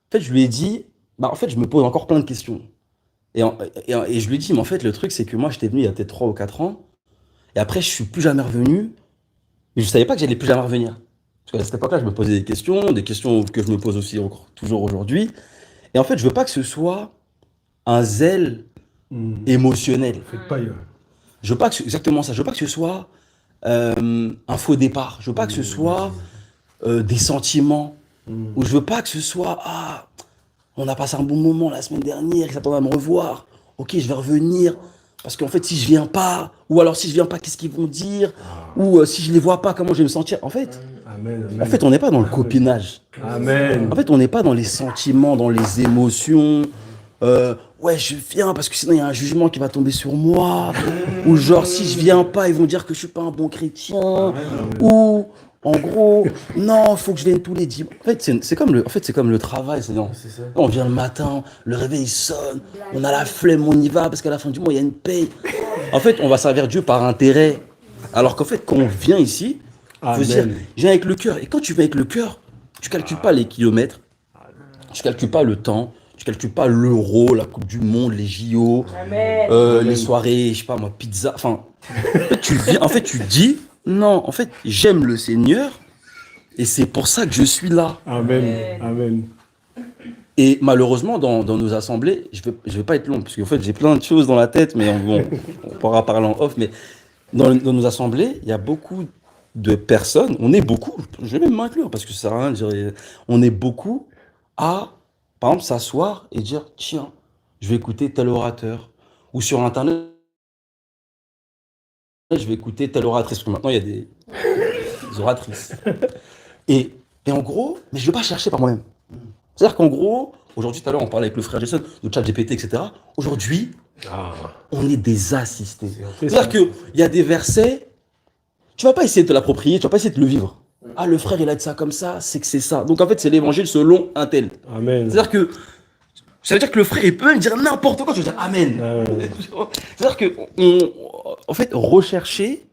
en fait, je lui ai dit, en fait, je me pose encore plein de questions. Et je lui ai dit, mais en fait, le truc, c'est que moi, j'étais venu il y a peut-être 3 ou 4 ans et après, je suis plus jamais revenu. Mais je savais pas que j'allais plus jamais revenir. Parce qu'à cette époque-là, je me posais des questions que je me pose aussi toujours aujourd'hui. Et en fait, je veux pas que ce soit un zèle émotionnel. Je veux pas que exactement ça. Je veux pas que ce soit un faux départ. Je veux pas que ce soit des sentiments. Ou je veux pas que ce soit on a passé un bon moment la semaine dernière, ils s'attendent à me revoir. Ok, je vais revenir. Parce qu'en fait, si je viens pas, ou alors si je viens pas, qu'est-ce qu'ils vont dire? Ou si je les vois pas, comment je vais me sentir? En fait, En fait, on n'est pas dans le copinage. En fait, on n'est pas dans les sentiments, dans les émotions. Ouais, je viens parce que sinon il y a un jugement qui va tomber sur moi. Ou genre, si je viens pas, ils vont dire que je suis pas un bon chrétien. Ou, en gros, non, il faut que je vienne tous les dimanches. En fait, c'est comme le travail. On vient le matin, le réveil sonne, on a la flemme, on y va parce qu'à la fin du mois, il y a une paye. En fait, on va servir Dieu par intérêt. Alors qu'en fait, quand on vient ici, il faut se dire, je viens avec le cœur. Et quand tu viens avec le cœur, tu calcules pas les kilomètres, tu calcules pas le temps, tu calcules pas l'euro, la Coupe du Monde, les JO, les soirées, je sais pas moi, pizza. Enfin, tu viens, en fait, tu dis, non, en fait, j'aime le Seigneur et c'est pour ça que je suis là.
Amen.
Et malheureusement, dans nos assemblées, je vais pas être long, parce qu'en fait, j'ai plein de choses dans la tête, mais on pourra parler en off, mais dans nos assemblées, il y a beaucoup de personnes, on est beaucoup, je vais même m'inclure, parce que ça sert à rien de dire, on est beaucoup à, par exemple, s'asseoir et dire, tiens, je vais écouter tel orateur, ou sur Internet, je vais écouter telle oratrice. Parce que maintenant, il y a des oratrices. Et en gros, mais je ne vais pas chercher par moi-même. C'est-à-dire qu'en gros, aujourd'hui, tout à l'heure, on parlait avec le frère Jason de ChatGPT, etc. Aujourd'hui, on est des assistés. C'est-à-dire qu'il y a des versets, tu ne vas pas essayer de te l'approprier, tu ne vas pas essayer de le vivre. Ah, le frère, il a dit ça comme ça, c'est que c'est ça. Donc en fait, c'est l'évangile selon un tel.
Amen.
C'est-à-dire que ça veut dire que le frère, il peut même dire n'importe quoi, tu vas dire Amen. C'est-à-dire que, en fait, rechercher,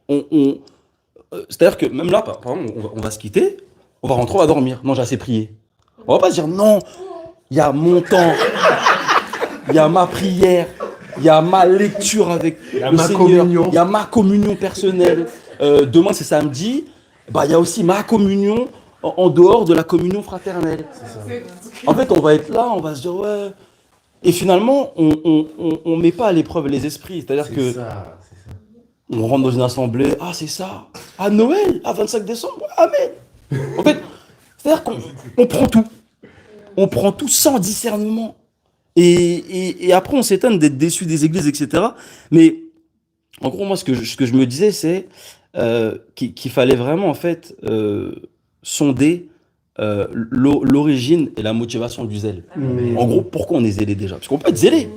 c'est-à-dire que même là, par exemple, on va se quitter, on va rentrer, on va dormir. Non, j'ai assez prié. On va pas se dire non, il y a mon temps, il y a ma prière, il y a ma lecture avec le Seigneur, il y a ma communion personnelle. Demain, c'est samedi, bah, il y a aussi ma communion en dehors de la communion fraternelle. En fait, on va être là, on va se dire ouais. Et finalement, on met pas à l'épreuve les esprits. C'est-à-dire que on rentre dans une assemblée, ah c'est ça, à Noël, à 25 décembre, amen. En fait, c'est-à-dire qu'on prend tout. On prend tout sans discernement. Et après, on s'étonne d'être déçu des églises, etc. Mais en gros, moi, ce que je me disais, c'est qu'il fallait vraiment, en fait, sonder l'origine et la motivation du zèle. En gros, pourquoi on est zélé déjà? Parce qu'on peut être zélé.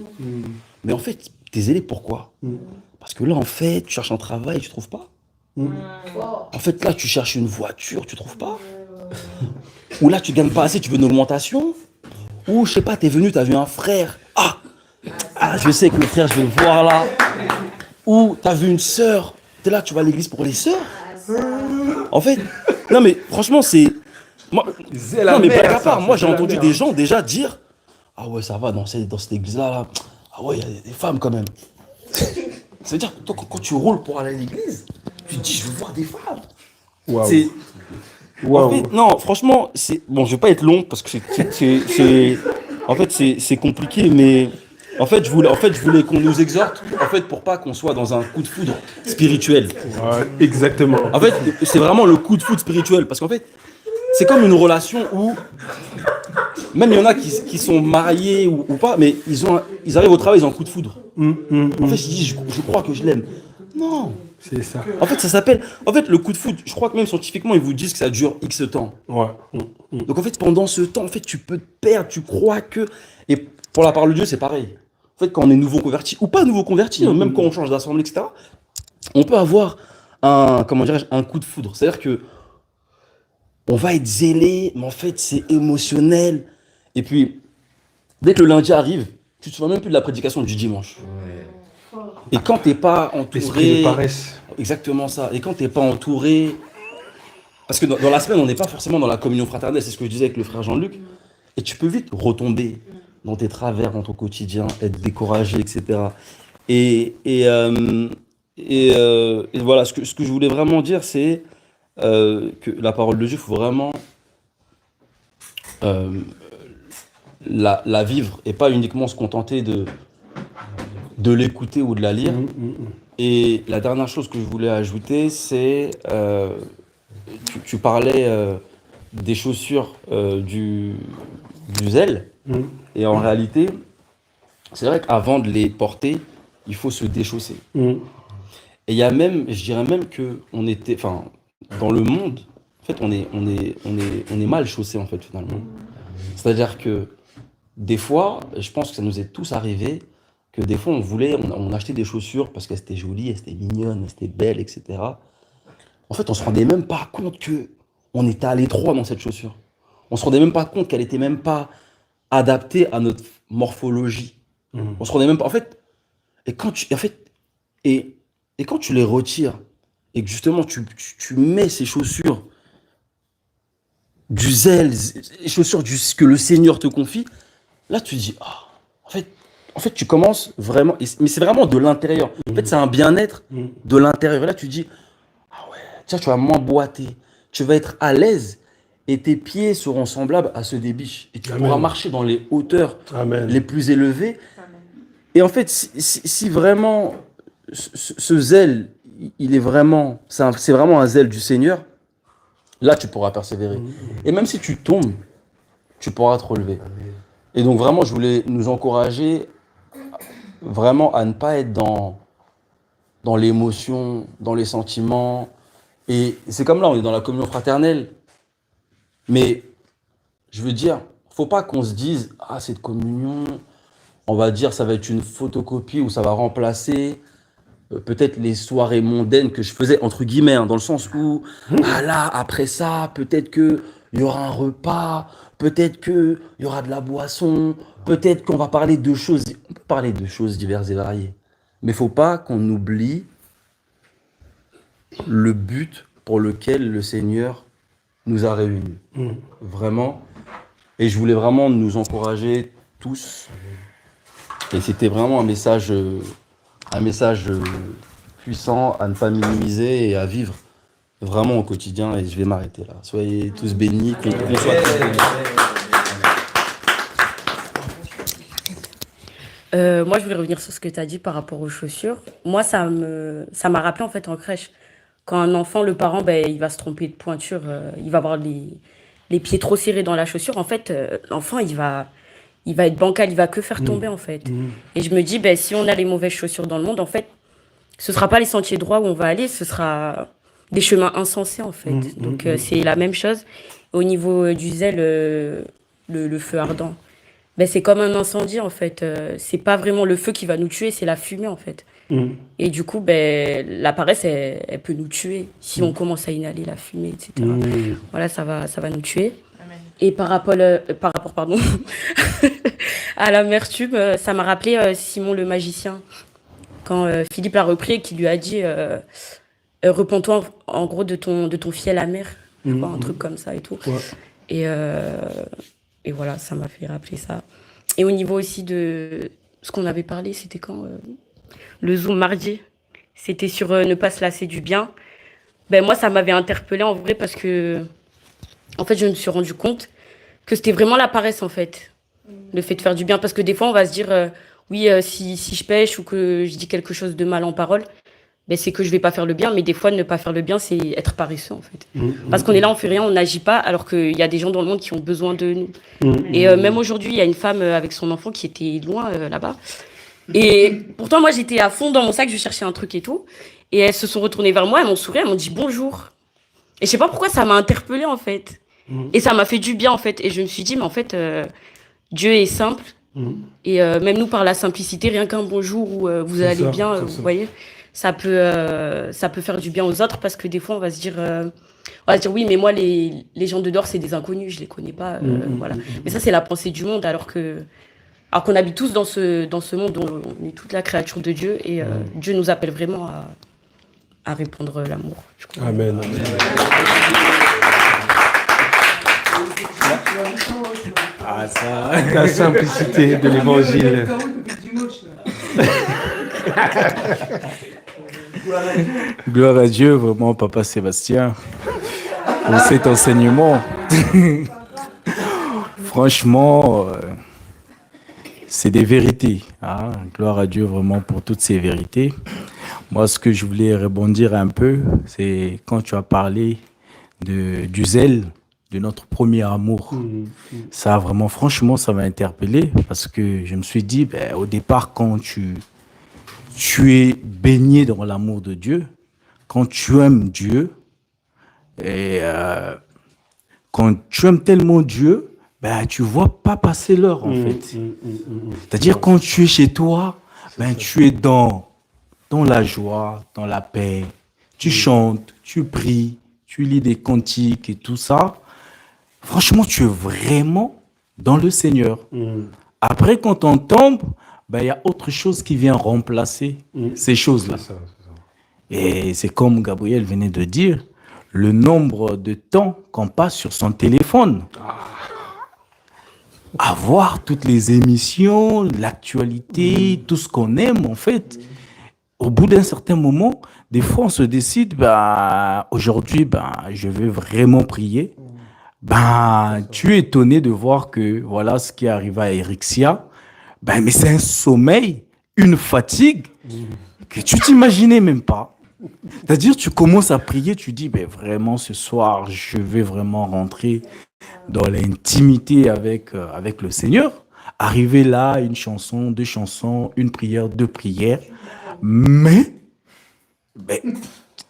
Mais en fait, t'es zélé pourquoi? Parce que là, en fait, tu cherches un travail, tu trouves pas. En fait, là, tu cherches une voiture, tu trouves pas. Ou là, tu gagnes pas assez, tu veux une augmentation. Ou, je sais pas, t'es venu, t'as vu un frère. Ah, je sais que le frère, je vais le voir là. Ou t'as vu une sœur. T'es là, tu vas à l'église pour les sœurs. En fait, non mais franchement, c'est... Moi, non mais blague à part, moi j'ai entendu des gens déjà dire « Ah ouais, ça va, dans cette église-là, là, ah ouais, il y a des femmes quand même. » C'est-à-dire, toi, quand tu roules pour aller à l'église, tu te dis « Je veux voir des femmes. » C'est... En fait, non, franchement, c'est... Bon, je vais pas être long parce que en fait, c'est compliqué, mais... En fait, je voulais qu'on nous exhorte, en fait, pour pas qu'on soit dans un coup de foudre spirituel.
Exactement.
En fait, c'est vraiment le coup de foudre spirituel, parce qu'en fait, c'est comme une relation où, même il y en a qui sont mariés ou pas, mais ils arrivent au travail, ils ont un coup de foudre. En fait, je dis, je crois que je l'aime. Non.
C'est ça.
En fait, ça s'appelle, en fait, le coup de foudre, je crois que même scientifiquement, ils vous disent que ça dure X temps.
Ouais.
Donc en fait, pendant ce temps, en fait, tu peux te perdre, tu crois que... Et pour la parole de Dieu, c'est pareil. En fait, quand on est nouveau converti, ou pas nouveau converti, même quand on change d'assemblée, etc., on peut avoir un coup de foudre. C'est-à-dire que on va être zélé, mais en fait, c'est émotionnel. Et puis, dès que le lundi arrive, tu te souviens même plus de la prédication du dimanche. Et quand t'es pas entouré...
L'esprit de paresse.
Exactement ça. Et quand t'es pas entouré... Parce que dans la semaine, on n'est pas forcément dans la communion fraternelle, c'est ce que je disais avec le frère Jean-Luc. Et tu peux vite retomber dans tes travers, dans ton quotidien, être découragé, etc. Et voilà, ce que je voulais vraiment dire, c'est que la parole de Dieu, il faut vraiment la vivre et pas uniquement se contenter de l'écouter ou de la lire. Et la dernière chose que je voulais ajouter, c'est tu parlais des chaussures du zèle. Et en réalité, c'est vrai qu'avant de les porter, il faut se déchausser. Et il y a même, je dirais même que on était, enfin, dans le monde, en fait, on est mal chaussé en fait finalement. C'est-à-dire que des fois, je pense que ça nous est tous arrivé, que des fois on achetait des chaussures parce qu'elles étaient jolies, elles étaient mignonnes, elles étaient belles, etc. En fait, on se rendait même pas compte que on était à l'étroit dans cette chaussure. On se rendait même pas compte qu'elle était même pas adaptée à notre morphologie. On se rendait même pas. En fait, et quand tu les retires et que justement tu mets ces chaussures du zèle, les chaussures que le Seigneur te confie, là tu te dis en fait tu commences vraiment, mais c'est vraiment de l'intérieur. En fait, c'est un bien-être de l'intérieur. Et là tu te dis ah ouais, tiens, tu vas moins boiter, tu vas être à l'aise. Et tes pieds seront semblables à ceux des biches. Et tu pourras marcher dans les hauteurs les plus élevées. Et en fait, si vraiment ce zèle, il est vraiment, c'est vraiment un zèle du Seigneur, là tu pourras persévérer. Et même si tu tombes, tu pourras te relever. Et donc vraiment, je voulais nous encourager vraiment à ne pas être dans l'émotion, dans les sentiments. Et c'est comme là, on est dans la communion fraternelle. Mais je veux dire, faut pas qu'on se dise, ah, cette communion, on va dire, ça va être une photocopie ou ça va remplacer peut-être les soirées mondaines que je faisais, entre guillemets, hein, dans le sens où, ah là, après ça, peut-être qu'il y aura un repas, peut-être qu'il y aura de la boisson, peut-être qu'on va parler de choses, on peut parler de choses diverses et variées. Mais il ne faut pas qu'on oublie le but pour lequel le Seigneur nous a réunis. Vraiment. Et je voulais vraiment nous encourager tous. Et c'était vraiment un message puissant à ne pas minimiser et à vivre vraiment au quotidien. Et je vais m'arrêter là. Soyez tous bénis, qu'on soit tous bénis.
Moi, je voulais revenir sur ce que tu as dit par rapport aux chaussures. Moi, ça m'a rappelé en fait en crèche. Quand un enfant, le parent, ben, il va se tromper de pointure, il va avoir les pieds trop serrés dans la chaussure. En fait, l'enfant, il va être bancal, il va que faire tomber en fait. Et je me dis, ben, si on a les mauvaises chaussures dans le monde, en fait, ce sera pas les sentiers droits où on va aller, ce sera des chemins insensés en fait. Donc c'est la même chose. Au niveau du zèle, le feu ardent, ben, c'est comme un incendie en fait. C'est pas vraiment le feu qui va nous tuer, c'est la fumée en fait. Et du coup, ben, la paresse, elle peut nous tuer si on commence à inhaler la fumée, etc. Voilà, ça va nous tuer. Et par rapport pardon, à l'amertume, ça m'a rappelé Simon le magicien. Quand Philippe l'a repris et qu'il lui a dit repens-toi en gros de ton fiel amer, je crois, un truc comme ça et tout. Ouais. Et voilà, ça m'a fait rappeler ça. Et au niveau aussi de ce qu'on avait parlé, c'était quand le Zoom mardi, c'était sur ne pas se lasser du bien. Ben moi, ça m'avait interpellée en vrai parce que en fait, je me suis rendu compte que c'était vraiment la paresse en fait, le fait de faire du bien. Parce que des fois, on va se dire oui, si je pêche ou que je dis quelque chose de mal en parole, ben, c'est que je vais pas faire le bien. Mais des fois, ne pas faire le bien, c'est être paresseux en fait. Parce qu'on est là, on fait rien, on n'agit pas, alors qu'il y a des gens dans le monde qui ont besoin de nous. Et même aujourd'hui, il y a une femme avec son enfant qui était loin là-bas. Et pourtant, moi, j'étais à fond dans mon sac, je cherchais un truc et tout. Et elles se sont retournées vers moi, elles m'ont souri, elles m'ont dit bonjour. Et je sais pas pourquoi ça m'a interpellée en fait. Et ça m'a fait du bien en fait. Et je me suis dit, mais en fait, Dieu est simple. Et même nous, par la simplicité, rien qu'un bonjour ou vous allez bien, vous voyez, ça peut faire du bien aux autres parce que des fois, on va se dire oui, mais moi, les gens de dehors, c'est des inconnus, je les connais pas. Voilà. Mais ça, c'est la pensée du monde, alors qu'on habite tous dans ce monde où on est toute la créature de Dieu et Dieu nous appelle vraiment à répandre l'amour.
Amen. Ah, ça, la simplicité de l'évangile.
Gloire à Dieu, vraiment, Papa Sébastien, pour cet enseignement. Franchement, c'est des vérités. Hein? Gloire à Dieu vraiment pour toutes ces vérités. Moi, ce que je voulais rebondir un peu, c'est quand tu as parlé du zèle, de notre premier amour. Ça, vraiment, franchement, ça m'a interpellé parce que je me suis dit, ben, au départ, quand tu es baigné dans l'amour de Dieu, quand tu aimes Dieu, et quand tu aimes tellement Dieu, ben, tu ne vois pas passer l'heure, en fait. C'est-à-dire, quand tu es chez toi, ben, tu es dans la joie, dans la paix. Tu chantes, tu pries, tu lis des cantiques et tout ça. Franchement, tu es vraiment dans le Seigneur. Après, quand on tombe, ben, y a autre chose qui vient remplacer ces choses-là. Et c'est comme Gabriel venait de dire, le nombre de temps qu'on passe sur son téléphone. À voir toutes les émissions, l'actualité, tout ce qu'on aime, en fait. Au bout d'un certain moment, des fois, on se décide, bah, aujourd'hui, bah, je vais vraiment prier. Ben, tu es étonné de voir que voilà ce qui arrive à Erixia. Ben, mais c'est un sommeil, une fatigue que tu t'imaginais même pas. C'est-à-dire, tu commences à prier, tu dis, ben vraiment, ce soir, je vais vraiment rentrer dans l'intimité avec le Seigneur. Arriver là, une chanson, deux chansons, une prière, deux prières. Mais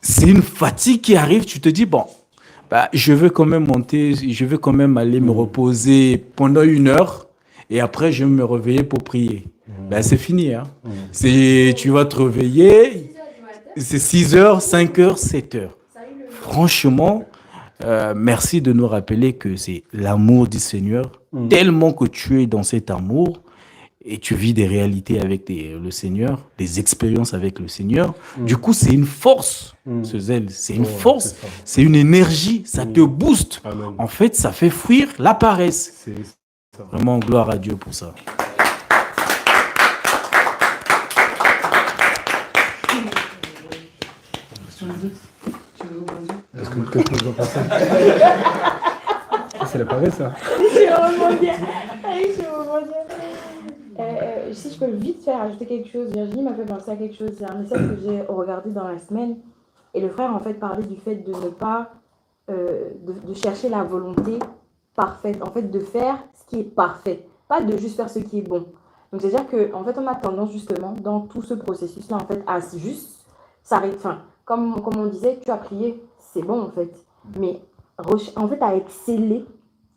c'est une fatigue qui arrive. Tu te dis, bon, je veux quand même monter, je veux quand même aller me reposer pendant 1 heure. Et après, je vais me réveiller pour prier. C'est fini. Hein. Tu vas te réveiller, c'est 6 heures, 5 heures, 7 heures. Franchement, merci de nous rappeler que c'est l'amour du Seigneur, tellement que tu es dans cet amour et tu vis des réalités avec le Seigneur, des expériences avec le Seigneur. Du coup, c'est une force, ce zèle. C'est une force, c'est une énergie, ça te booste.
Amen.
En fait, ça fait fuir la paresse. Vraiment, gloire à Dieu pour ça.
Est-ce que je vois pas ça? C'est la paresse, ça.
Je vais rebondir. Si je peux vite faire ajouter quelque chose, Virginie m'a fait penser à quelque chose. C'est un message que j'ai regardé dans la semaine. Et le frère, en fait, parlait du fait de ne pas de chercher la volonté parfaite. En fait, de faire ce qui est parfait. Pas de juste faire ce qui est bon. Donc, c'est-à-dire qu'en fait, on a tendance, justement, dans tout ce processus-là, en fait, à juste s'arrêter. Enfin, comme on disait, tu as prié, c'est bon, en fait. Mais, en fait, à exceller.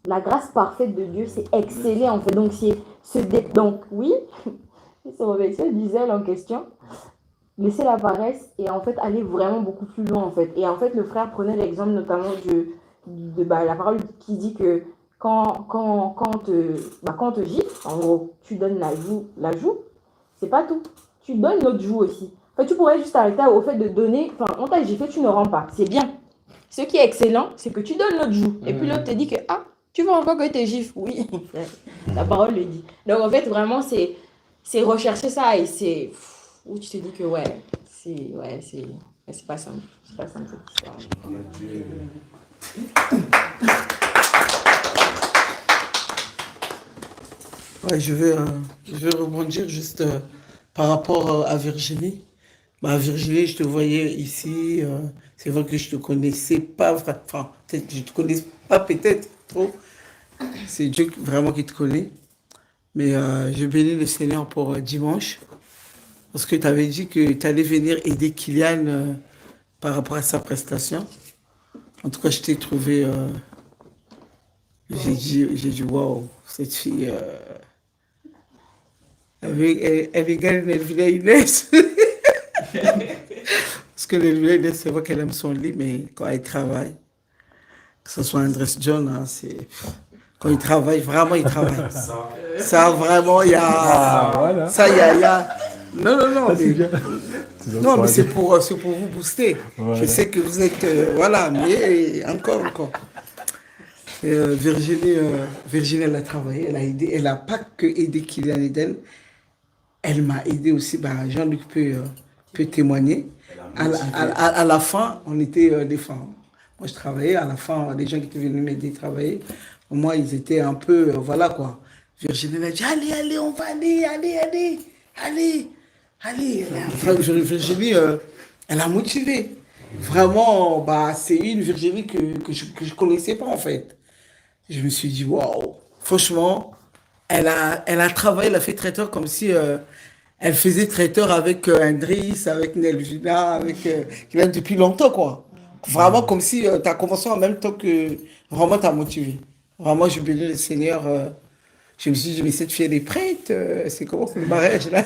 La grâce parfaite de Dieu, c'est exceller, en fait. Donc, donc oui, c'est reverser du zèle en question, laisser la paresse et en fait aller vraiment beaucoup plus loin, en fait. Et en fait, le frère prenait l'exemple notamment de la parole qui dit que quand on te gifle, en gros, tu donnes la joue, c'est pas tout. Tu donnes l'autre joue aussi. En fait, tu pourrais juste arrêter au fait de donner, enfin, on t'a giflé, tu ne rends pas. C'est bien. Ce qui est excellent, c'est que tu donnes l'autre joue. Et puis l'autre te dit que, tu veux encore que tes gifles? Oui, la parole le dit. Donc en fait, vraiment, c'est rechercher ça et c'est où tu te dis que c'est pas simple. C'est pas simple cette histoire.
Ouais, je vais rebondir juste par rapport à Virginie. Virginie, je te voyais ici. C'est vrai que je te connaissais pas. Enfin, peut-être je te connais pas peut-être trop. C'est Dieu vraiment qui te connaît. Mais je bénis le Seigneur pour dimanche. Parce que tu avais dit que tu allais venir aider Kylian par rapport à sa prestation. En tout cas, je t'ai trouvé... j'ai dit, waouh, cette fille... elle égale Nelvina Inès. Parce que Nelvina Inès, c'est vrai qu'elle aime son lit, mais quand elle travaille, que ce soit Andrés John, hein, c'est... Quand il travaille, vraiment, il travaille. Ça, vraiment, il y a...
Voilà.
Ça, il y a... Non. Non, mais c'est pour vous booster. Voilà. Je sais que vous êtes... voilà, mais encore. Virginie, elle a travaillé, elle a aidé. Elle n'a pas que aidé Kylian Eden. Elle m'a aidé aussi. Jean-Luc peut témoigner. À la fin, on était des femmes. Moi, je travaillais. À la fin, les gens qui étaient venus m'aider travailler. Moi, ils étaient un peu, voilà quoi. Virginie a dit, allez, on va allez. Virginie, elle a motivé. Vraiment, c'est une Virginie que je connaissais pas en fait. Je me suis dit, waouh. Franchement, elle a travaillé, elle a fait traiteur comme si elle faisait traiteur avec Andris, avec Nelvina, avec qui vient depuis longtemps quoi. Vraiment comme si tu as commencé en même temps que vraiment tu as motivé. Vraiment, je bénis le Seigneur. Je me suis dit, mais cette fille, elle est prête. C'est comment le mariage, là?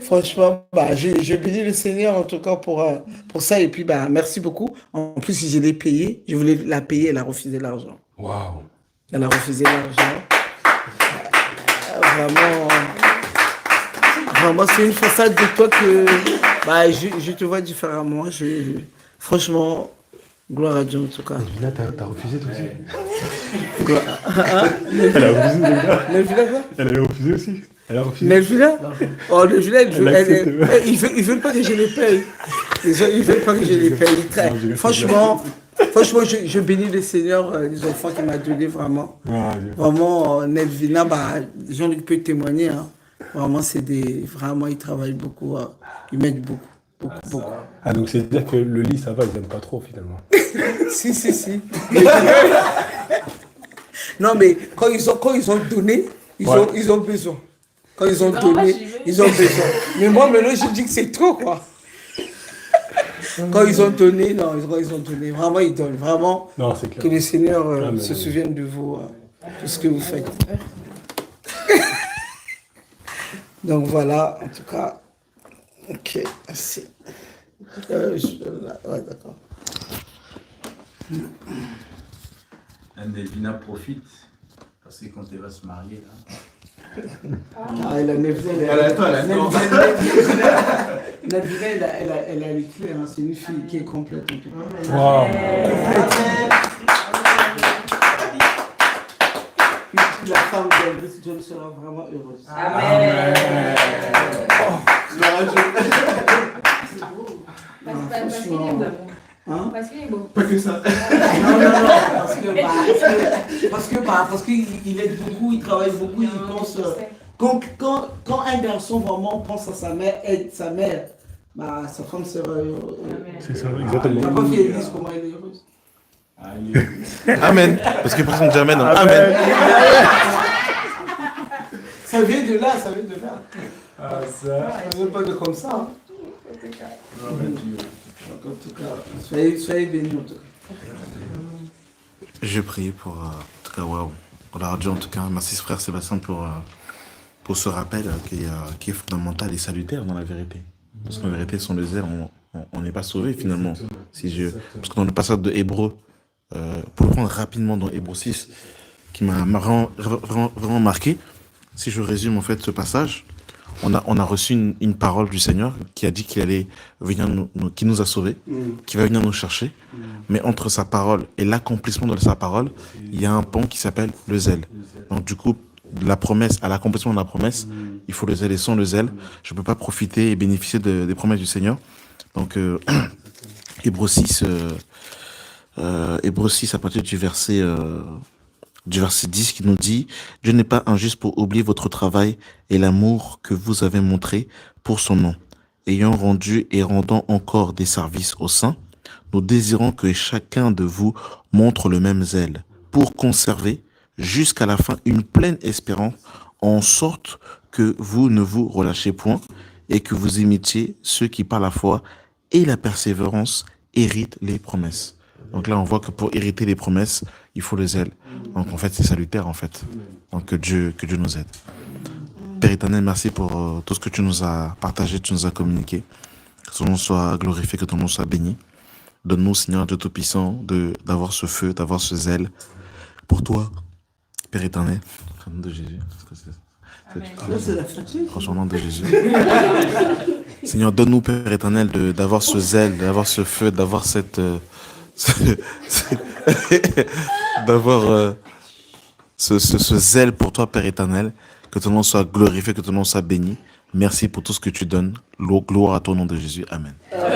Franchement, je bénis le Seigneur, en tout cas, pour ça. Et puis, merci beaucoup. En plus, si je l'ai payée, je voulais la payer, elle a refusé l'argent.
Waouh!
Elle a refusé l'argent. Vraiment, c'est une façade de toi que je te vois différemment. Franchement... Gloire à Dieu en tout cas.
Nelvina, t'as refusé toi aussi?
Elle a refusé, Nelvina quoi? Elle a refusé aussi. Elle a refusé. Nelvina? Oh, Nelvina, ils veulent pas que je les paye. Ils veulent pas que je les paye. Franchement, je bénis le Seigneur, les enfants qu'il m'a donné vraiment. Vraiment, Nelvina, Jean-Luc peut témoigner. Hein. Vraiment, vraiment, ils travaillent beaucoup. Ils m'aident beaucoup. Beaucoup.
Ah, donc c'est-à-dire que le lit, ça va, ils n'aiment pas trop finalement.
Si. Non, mais quand ils ont donné, ils ont besoin. Quand ils ont donné, ils ont besoin. Mais moi, maintenant, je dis que c'est trop, quoi. Quand ils ont donné, ils ont donné. Vraiment, ils donnent. Vraiment,
c'est clair.
que le Seigneur se souvienne de vous, tout ce que vous faites. Donc voilà, en tout cas. Ok, merci. Ouais, d'accord.
Vina profite, parce que quand elle va se marier, là.
Elle a les clés, hein. C'est une fille qui est complète.
Wow.
La femme d'Elvis John sera vraiment heureuse.
Amen. Parce qu'il est beau.
Hein?
Parce qu'il est beau.
Pas que ça.
Non, parce qu'il aide beaucoup, il travaille beaucoup, il pense. Quand un garçon vraiment pense à sa mère, aide sa mère, sa femme sera heureuse.
C'est ça, exactement.
La preuve, elle dit comment elle est heureuse.
Amen. Parce que personne dit Amen. Amen.
Ça vient de là, ça vient de là.
Ah, ça.
Ça vient pas de comme ça. Hein. En tout cas, soyez bénis en tout cas.
Je prie pour, en tout cas, waouh. Pour la radio, en tout cas, merci frère Sébastien pour ce rappel qui est fondamental et salutaire dans la vérité. Parce qu'en vérité, sans le zèle, on n'est pas sauvé finalement. Parce que dans le passage de Hébreux, pour le prendre rapidement dans Hébreux 6, qui m'a vraiment marqué, si je résume en fait ce passage, on a reçu une parole du Seigneur qui a dit qu'il allait venir qui nous a sauvés, qui va venir nous chercher. Mais entre sa parole et l'accomplissement de sa parole, il y a un pont qui s'appelle le zèle. Donc du coup, de la promesse à l'accomplissement de la promesse, il faut le zèle. Et sans le zèle, je ne peux pas profiter et bénéficier des promesses du Seigneur. Donc Hébreux 6, à partir du verset 10 qui nous dit « Dieu n'est pas injuste pour oublier votre travail et l'amour que vous avez montré pour son nom. Ayant rendu et rendant encore des services aux saints, nous désirons que chacun de vous montre le même zèle pour conserver jusqu'à la fin une pleine espérance, en sorte que vous ne vous relâchez point et que vous imitiez ceux qui par la foi et la persévérance héritent les promesses. » Donc là, on voit que pour hériter les promesses, il faut le zèle. Donc en fait, c'est salutaire en fait. Donc que Dieu nous aide. Père éternel, merci pour tout ce que tu nous as partagé, tu nous as communiqué. Que ton nom soit glorifié, que ton nom soit béni. Donne-nous, Seigneur Dieu Tout-Puissant, d'avoir ce feu, d'avoir ce zèle pour toi, Père éternel. Au nom de Jésus. Franchement, au nom de Jésus. Seigneur, donne-nous, Père éternel, d'avoir ce zèle, d'avoir ce feu, d'avoir cette... d'avoir ce zèle pour toi, Père éternel, que ton nom soit glorifié, que ton nom soit béni. Merci pour tout ce que tu donnes. Gloire à ton nom de Jésus. Amen.
Amen.